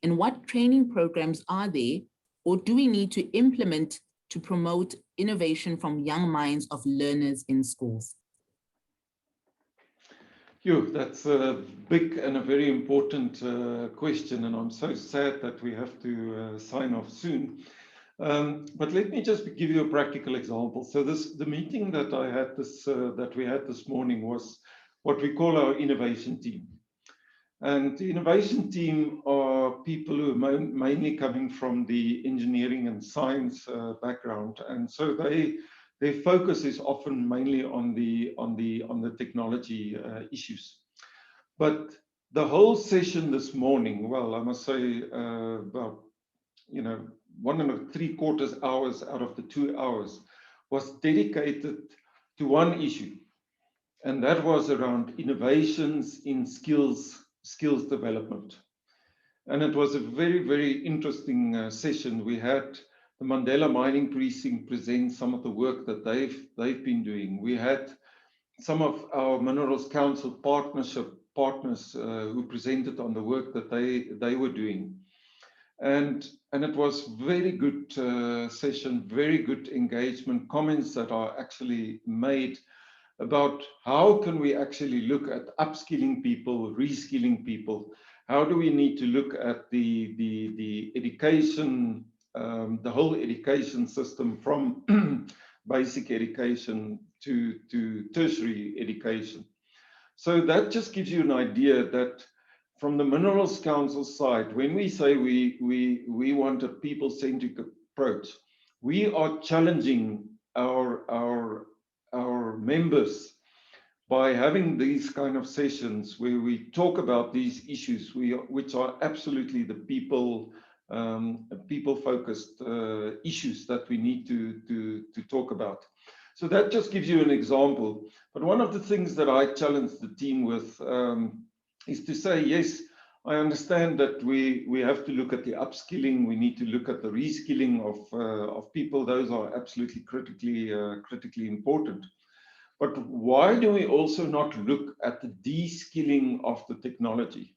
And what training programs are there, or do we need to implement to promote innovation from young minds of learners in schools? That's a big and a very important question, and I'm so sad that we have to sign off soon. But let me just give you a practical example. So the meeting that I had that we had this morning was what we call our innovation team. And the innovation team are people who are mainly coming from the engineering and science background, and so their focus is often mainly on the technology issues. But the whole session this morning, well, I must say about 1.75 hours out of the 2 hours was dedicated to one issue, and that was around innovations in skills development. And it was a very, very interesting session. We had the Mandela Mining Precinct present some of the work that they've been doing. We had some of our Minerals Council partners who presented on the work that they were doing. And it was very good session, very good engagement, comments that are actually made about how can we actually look at upskilling people, reskilling people. How do we need to look at the education, the whole education system from basic education to tertiary education. So that just gives you an idea that from the Minerals Council side, when we say we want a people-centric approach, we are challenging our members by having these kind of sessions where we talk about these issues, which are absolutely the people-focused issues that we need to talk about. So that just gives you an example. But one of the things that I challenge the team with is to say, yes, I understand that we have to look at the upskilling. We need to look at the reskilling of people. Those are absolutely critically important. But why do we also not look at the de-skilling of the technology?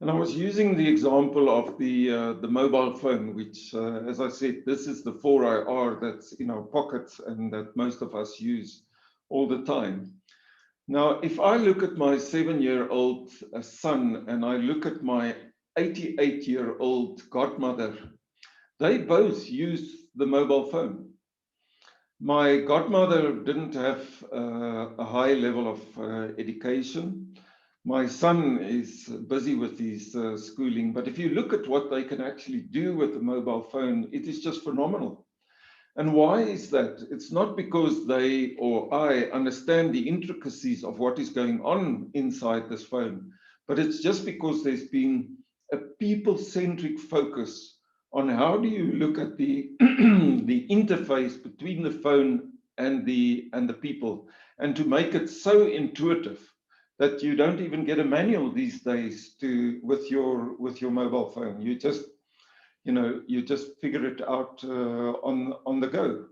And I was using the example of the mobile phone, which, as I said, this is the 4IR that's in our pockets and that most of us use all the time. Now, if I look at my 7-year-old son and I look at my 88-year-old godmother, they both use the mobile phone. My godmother didn't have a high level of education. My son is busy with his schooling, but if you look at what they can actually do with the mobile phone, it is just phenomenal. And why is that? It's not because they or I understand the intricacies of what is going on inside this phone, but it's just because there's been a people-centric focus on how do you look at the the interface between the phone and the people, and to make it so intuitive that you don't even get a manual these days with your mobile phone. You just figure it out on the go.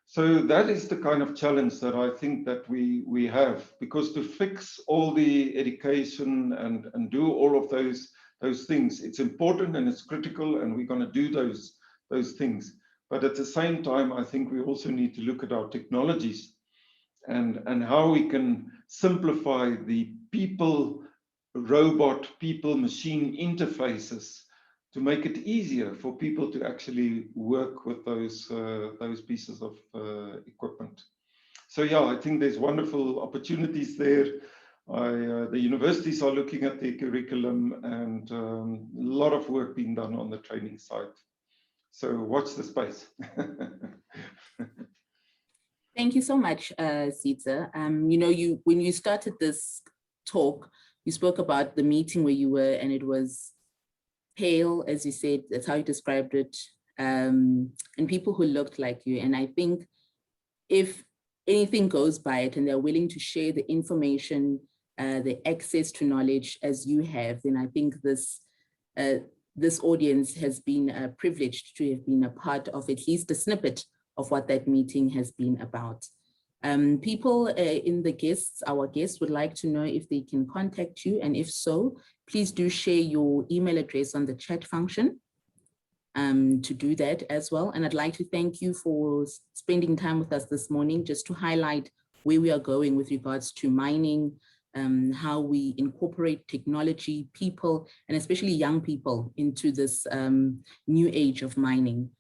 So that is the kind of challenge that I think that we have, because to fix all the education and do all of those things, it's important and it's critical, and we're going to do those things. But at the same time, I think we also need to look at our technologies and how we can simplify the people-robot, people-machine interfaces to make it easier for people to actually work with those pieces of equipment. So yeah, I think there's wonderful opportunities there. The universities are looking at their curriculum, and a lot of work being done on the training side. So watch the space. Thank you so much, Sietse. When you started this talk, you spoke about the meeting where you were, and it was pale, as you said, that's how you described it, and people who looked like you. And I think if anything goes by it and they're willing to share the information, the access to knowledge as you have, then I think this audience has been privileged to have been a part of at least a snippet of what that meeting has been about. People in the guests, our guests, would like to know if they can contact you, and if so, please do share your email address on the chat function to do that as well. And I'd like to thank you for spending time with us this morning, just to highlight where we are going with regards to mining, how we incorporate technology, people, and especially young people into this new age of mining.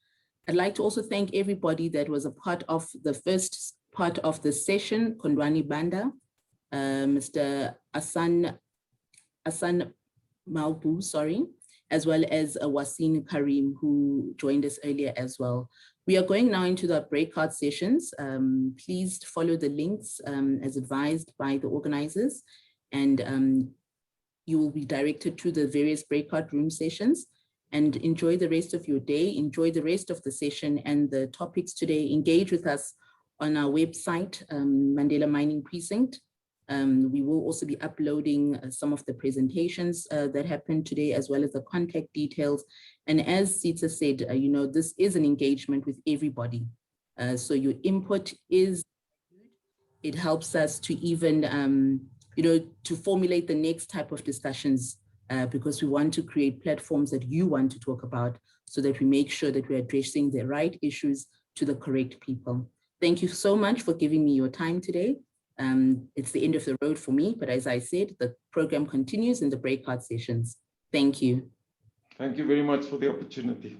I'd like to also thank everybody that was a part of the first part of the session: Kondwani Banda, Mr. Ahsan Mahboob, sorry, as well as Waseem Carrim, who joined us earlier as well. We are going now into the breakout sessions. Please follow the links as advised by the organizers, and you will be directed to the various breakout room sessions. And enjoy the rest of your day, enjoy the rest of the session and the topics today. Engage with us on our website, Mandela Mining Precinct. We will also be uploading some of the presentations that happened today, as well as the contact details. And as Sietse said, this is an engagement with everybody. So your input it helps us to even, to formulate the next type of discussions, because we want to create platforms that you want to talk about, so that we make sure that we're addressing the right issues to the correct people. Thank you so much for giving me your time today. It's the end of the road for me, but as I said, the program continues in the breakout sessions. Thank you. Thank you very much for the opportunity.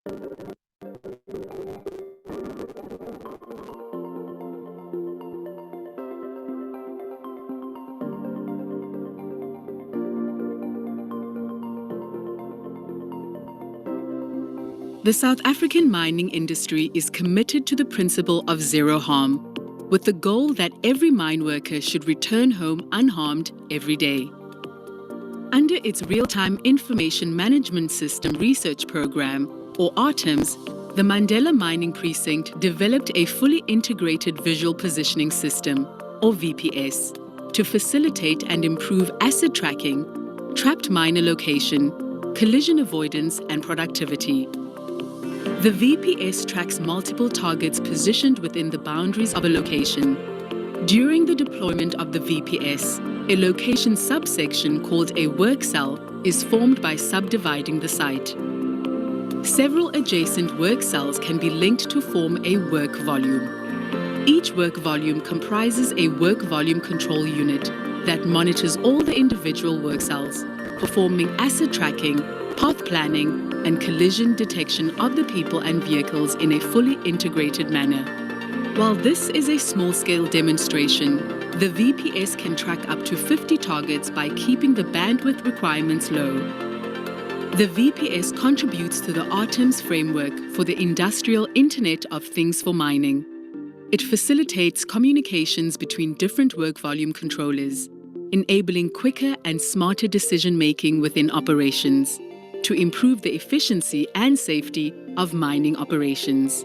The South African mining industry is committed to the principle of zero harm, with the goal that every mine worker should return home unharmed every day. Under its Real-Time Information Management System Research Program, or ARTIMS, the Mandela Mining Precinct developed a fully integrated visual positioning system, or VPS, to facilitate and improve asset tracking, trapped miner location, collision avoidance, and productivity. The VPS tracks multiple targets positioned within the boundaries of a location. During the deployment of the VPS, a location subsection called a work cell is formed by subdividing the site. Several adjacent work cells can be linked to form a work volume. Each work volume comprises a work volume control unit that monitors all the individual work cells, performing asset tracking, path planning, and collision detection of the people and vehicles in a fully integrated manner. While this is a small-scale demonstration, the VPS can track up to 50 targets by keeping the bandwidth requirements low. The VPS contributes to the ARTIMS framework for the Industrial Internet of Things for mining. It facilitates communications between different work volume controllers, enabling quicker and smarter decision-making within operations to improve the efficiency and safety of mining operations.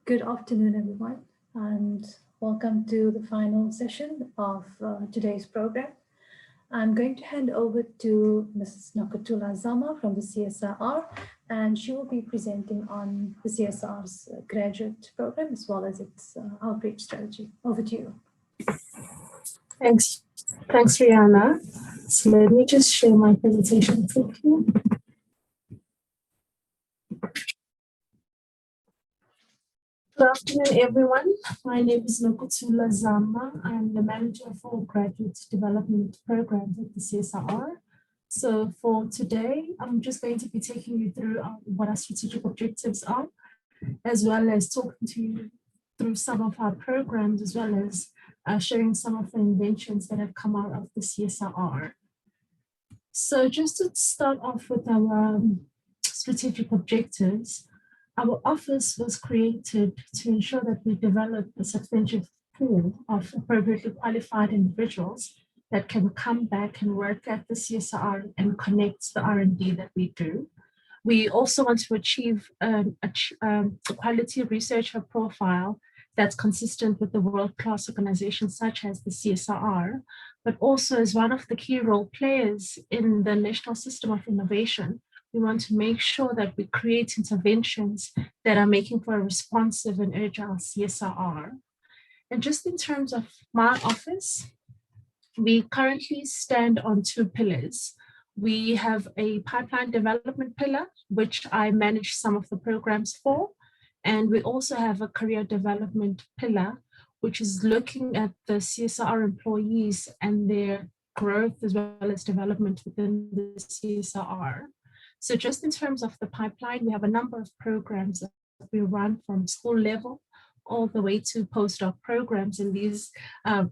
Good afternoon, everyone, and welcome to the final session of today's program. I'm going to hand over to Mrs. Nokutula Zama from the CSIR, and she will be presenting on the CSIR's graduate program as well as its outreach strategy. Over to you. Thanks, Rihanna. So let me just share my presentation quickly. Good afternoon, everyone. My name is Nokutula Zama. I'm the manager for graduate development programs at the CSIR. So for today, I'm just going to be taking you through what our strategic objectives are, as well as talking to you through some of our programs, as well as sharing some of the inventions that have come out of the CSIR. So just to start off with our strategic objectives, our office was created to ensure that we develop a substantial pool of appropriately qualified individuals that can come back and work at the CSIR and connect the R&D that we do. We also want to achieve a quality researcher profile that's consistent with the world-class organizations such as the CSIR, but also as one of the key role players in the national system of innovation. We want to make sure that we create interventions that are making for a responsive and agile CSIR. And just in terms of my office, we currently stand on two pillars. We have a pipeline development pillar, which I manage some of the programs for. And we also have a career development pillar, which is looking at the CSIR employees and their growth as well as development within the CSIR. So just in terms of the pipeline, we have a number of programs that we run from school level all the way to postdoc programs. And these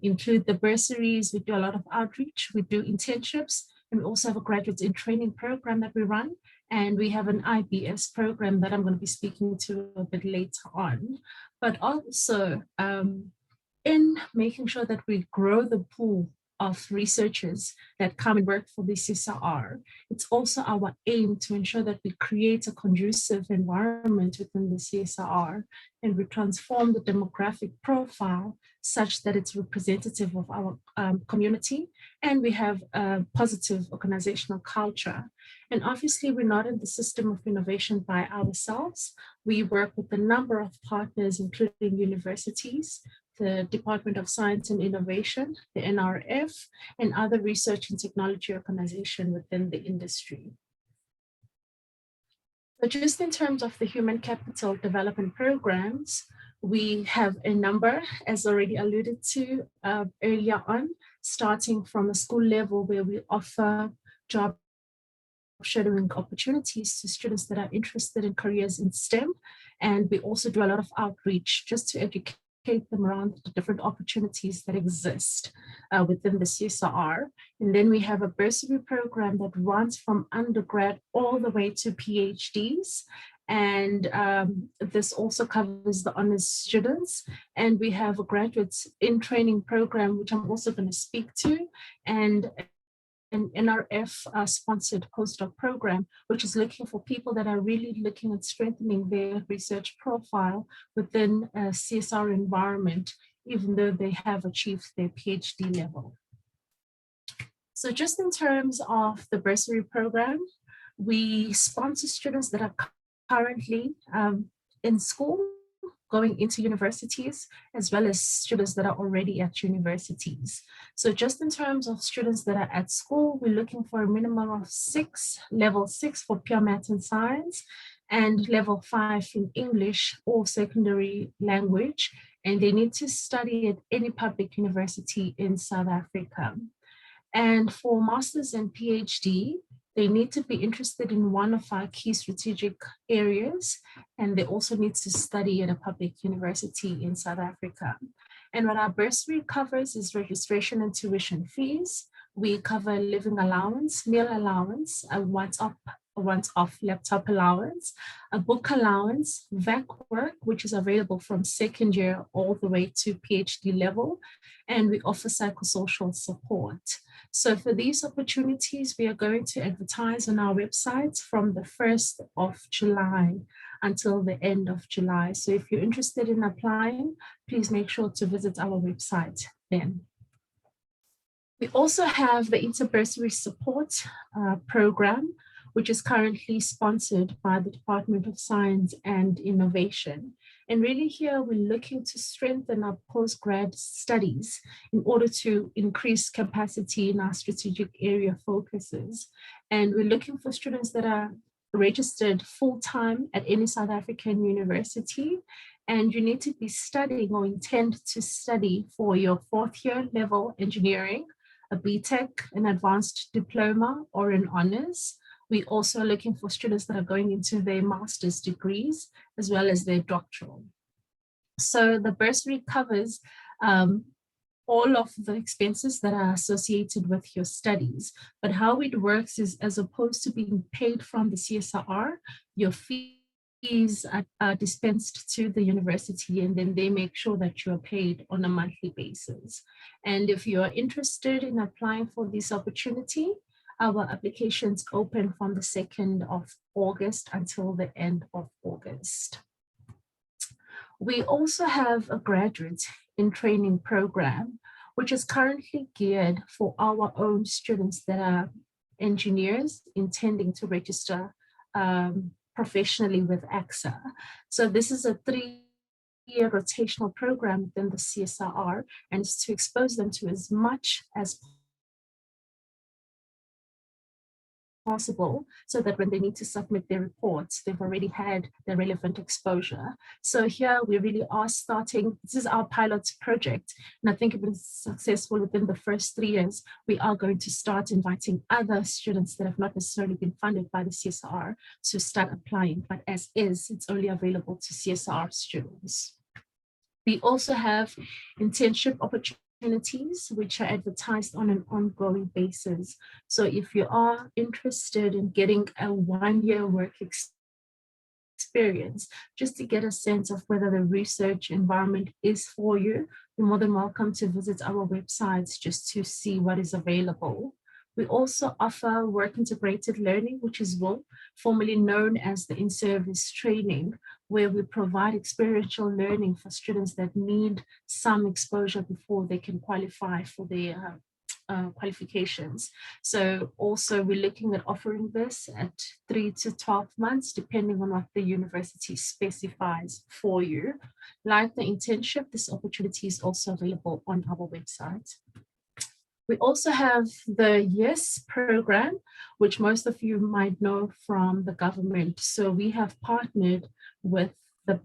include the bursaries. We do a lot of outreach. We do internships. And we also have a graduates in training program that we run. And we have an IBS program that I'm going to be speaking to a bit later on. But also in making sure that we grow the pool of researchers that come and work for the CSIR, it's also our aim to ensure that we create a conducive environment within the CSIR and we transform the demographic profile such that it's representative of our community and we have a positive organizational culture. And obviously we're not in the system of innovation by ourselves. We work with a number of partners, including universities, the Department of Science and Innovation, the NRF, and other research and technology organizations within the industry. So just in terms of the human capital development programs, we have a number, as already alluded to earlier on, starting from a school level where we offer job shadowing opportunities to students that are interested in careers in STEM. And we also do a lot of outreach just to educate them around the different opportunities that exist within the CSIR. And then we have a bursary program that runs from undergrad all the way to PhDs. And this also covers the honors students. And we have a graduates in training program, which I'm also going to speak to, and an NRF sponsored postdoc program, which is looking for people that are really looking at strengthening their research profile within a CSR environment, even though they have achieved their PhD level. So just in terms of the bursary program, we sponsor students that are currently in school, going into universities, as well as students that are already at universities. So just in terms of students that are at school, we're looking for a minimum of 6, level 6 for pure math and science, and level 5 in English or secondary language. And they need to study at any public university in South Africa. And for masters and PhD, they need to be interested in one of our key strategic areas, and they also need to study at a public university in South Africa. And what our bursary covers is registration and tuition fees. We cover living allowance, meal allowance, a once-off once-off laptop allowance, a book allowance, VAC work, which is available from second year all the way to PhD level, and we offer psychosocial support. So for these opportunities, we are going to advertise on our website from the 1st of July until the end of July. So if you're interested in applying, please make sure to visit our website then. We also have the Interbursary Support Program, which is currently sponsored by the Department of Science and Innovation. And really here, we're looking to strengthen our postgrad studies in order to increase capacity in our strategic area focuses. And we're looking for students that are registered full-time at any South African university, and you need to be studying or intend to study for your 4th year level engineering, a BTEC, an advanced diploma, or an honors. We also are looking for students that are going into their master's degrees as well as their doctoral. So the bursary covers all of the expenses that are associated with your studies. But how it works is, as opposed to being paid from the CSIR, your fees are dispensed to the university, and then they make sure that you are paid on a monthly basis. And if you are interested in applying for this opportunity, our applications open from the 2nd of August until the end of August. We also have a graduate in training program, which is currently geared for our own students that are engineers intending to register professionally with AXA. So this is a 3-year rotational program within the CSIR, and it's to expose them to as much as possible, so that when they need to submit their reports, they've already had the relevant exposure. So here we really are starting, this is our pilot project, and I think if it's successful within the first 3 years, we are going to start inviting other students that have not necessarily been funded by the CSIR to start applying, but as is, it's only available to CSIR students. We also have internship opportunities which are advertised on an ongoing basis. So if you are interested in getting a 1-year work experience, just to get a sense of whether the research environment is for you, you're more than welcome to visit our websites just to see what is available. We also offer work integrated learning, which is WIL, formerly known as the in-service training, where we provide experiential learning for students that need some exposure before they can qualify for their qualifications. So also we're looking at offering this at 3 to 12 months, depending on what the university specifies for you. Like the internship, this opportunity is also available on our website. We also have the YES program, which most of you might know from the government. So we have partnered with the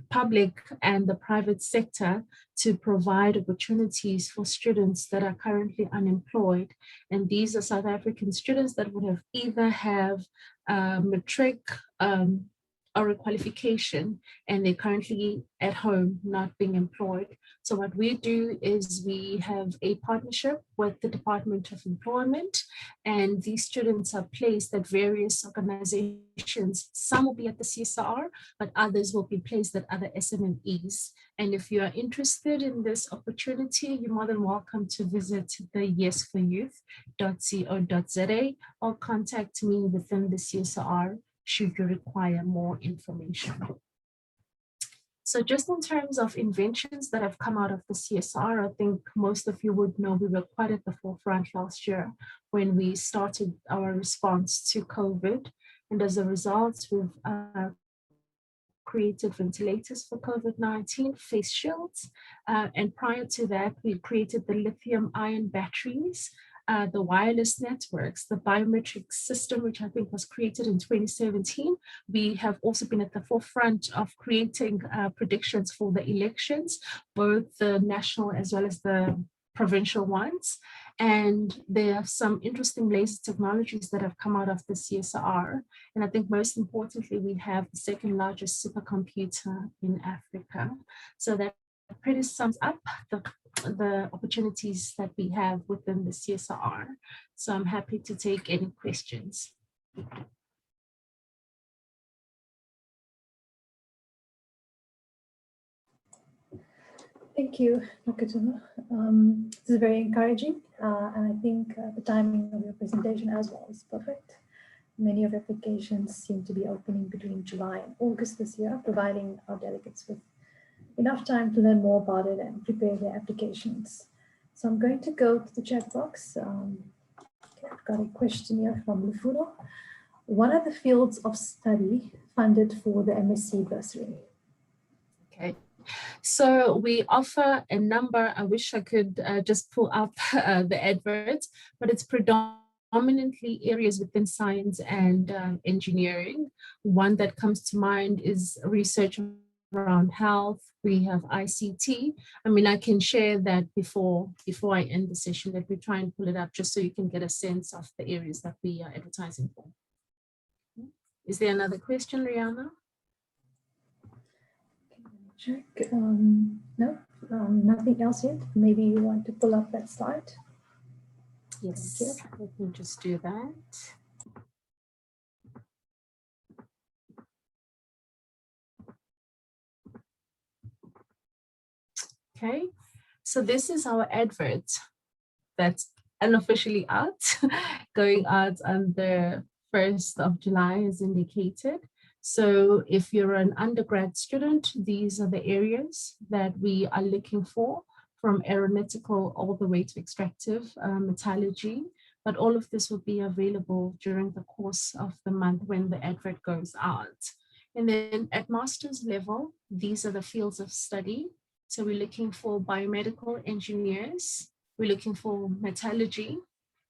public and the private sector to provide opportunities for students that are currently unemployed. And these are South African students that would have either have matric or a qualification, and they're currently at home not being employed. So what we do is we have a partnership with the Department of Employment, and these students are placed at various organizations. Some will be at the CSIR, but others will be placed at other SMMEs. And if you are interested in this opportunity, you're more than welcome to visit the yesforyouth.co.za or contact me within the CSIR should you require more information. So just in terms of inventions that have come out of the CSIR, I think most of you would know we were quite at the forefront last year when we started our response to COVID. And as a result, we've created ventilators for COVID-19, face shields. And prior to that, we created the lithium-ion batteries, the wireless networks, the biometric system, which I think was created in 2017. We have also been at the forefront of creating predictions for the elections, both the national as well as the provincial ones. And there are some interesting laser technologies that have come out of the CSIR. And I think most importantly, we have the second largest supercomputer in Africa. So that pretty sums up the opportunities that we have within the CSIR. So I'm happy to take any questions. Thank you, Nokutula. This is very encouraging, and I think the timing of your presentation as well is perfect. Many of the applications seem to be opening between July and August this year, providing our delegates with enough time to learn more about it and prepare their applications. So I'm going to go to the chat box. Okay, I've got a question here from Lufuno. What are the fields of study funded for the MSc bursary? Okay. So we offer a number. I wish I could just pull up the advert, but it's predominantly areas within science and engineering. One that comes to mind is research around health. We have ICT. I mean, I can share that before I end the session, that we try and pull it up just so you can get a sense of the areas that we are advertising for. Is there another question, Rihanna? Check. No, nothing else yet. Maybe you want to pull up that slide. Yes, let me just do that. Okay, so this is our advert that's unofficially out, going out on the 1st of July as indicated. So if you're an undergrad student, these are the areas that we are looking for, from aeronautical all the way to extractive metallurgy. But all of this will be available during the course of the month when the advert goes out. And then at master's level, these are the fields of study. So we're looking for biomedical engineers, we're looking for metallurgy,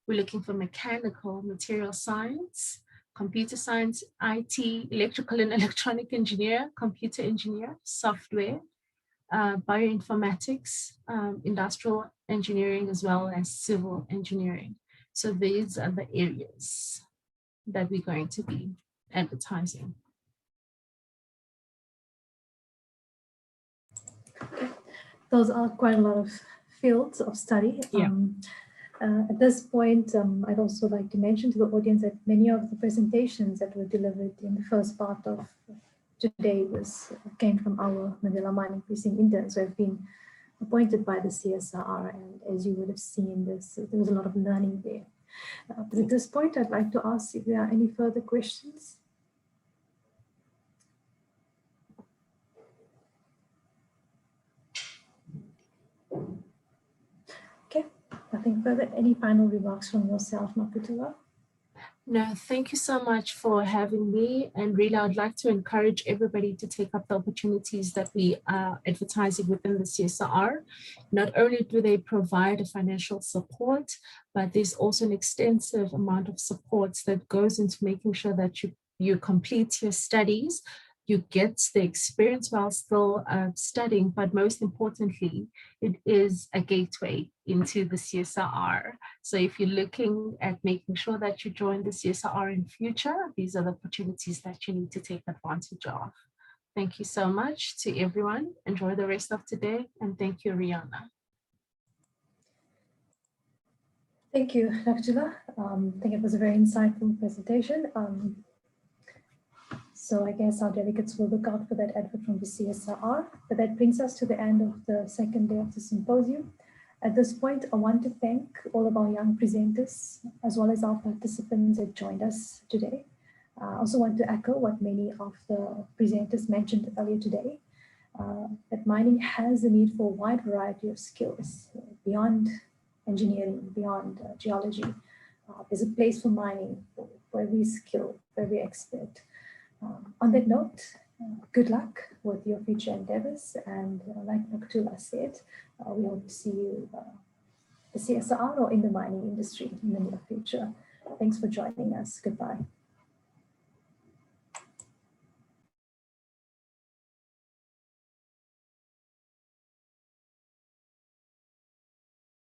we're looking for mechanical material science, computer science, IT, electrical and electronic engineer, computer engineer, software, bioinformatics, industrial engineering, as well as civil engineering. So these are the areas that we're going to be advertising. Those are quite a lot of fields of study. Yeah. At this point, I'd also like to mention to the audience that many of the presentations that were delivered in the first part of today came from our Mandela Mining Precinct interns who have been appointed by the CSIR, and as you would have seen, there was a lot of learning there. But at this point, I'd like to ask if there are any further questions. Okay, nothing further. Any final remarks from yourself, Nokutula? No, thank you so much for having me. And really, I'd like to encourage everybody to take up the opportunities that we are advertising within the CSIR. Not only do they provide a financial support, but there's also an extensive amount of support that goes into making sure that you complete your studies, you get the experience while still studying, but most importantly, it is a gateway into the CSIR. So if you're looking at making sure that you join the CSIR in future, these are the opportunities that you need to take advantage of. Thank you so much to everyone. Enjoy the rest of today, and thank you, Rihanna. Thank you, Nokutula. I think it was a very insightful presentation. So I guess our delegates will look out for that advert from the CSIR. But that brings us to the end of the second day of the symposium. At this point, I want to thank all of our young presenters, as well as our participants that joined us today. I also want to echo what many of the presenters mentioned earlier today, that mining has a need for a wide variety of skills beyond engineering, beyond geology. There's a place for mining for every skill, for every expert. On that note, good luck with your future endeavors. And like Nokutula said, we hope to see you at the CSIR or in the mining industry in the near future. Thanks for joining us. Goodbye.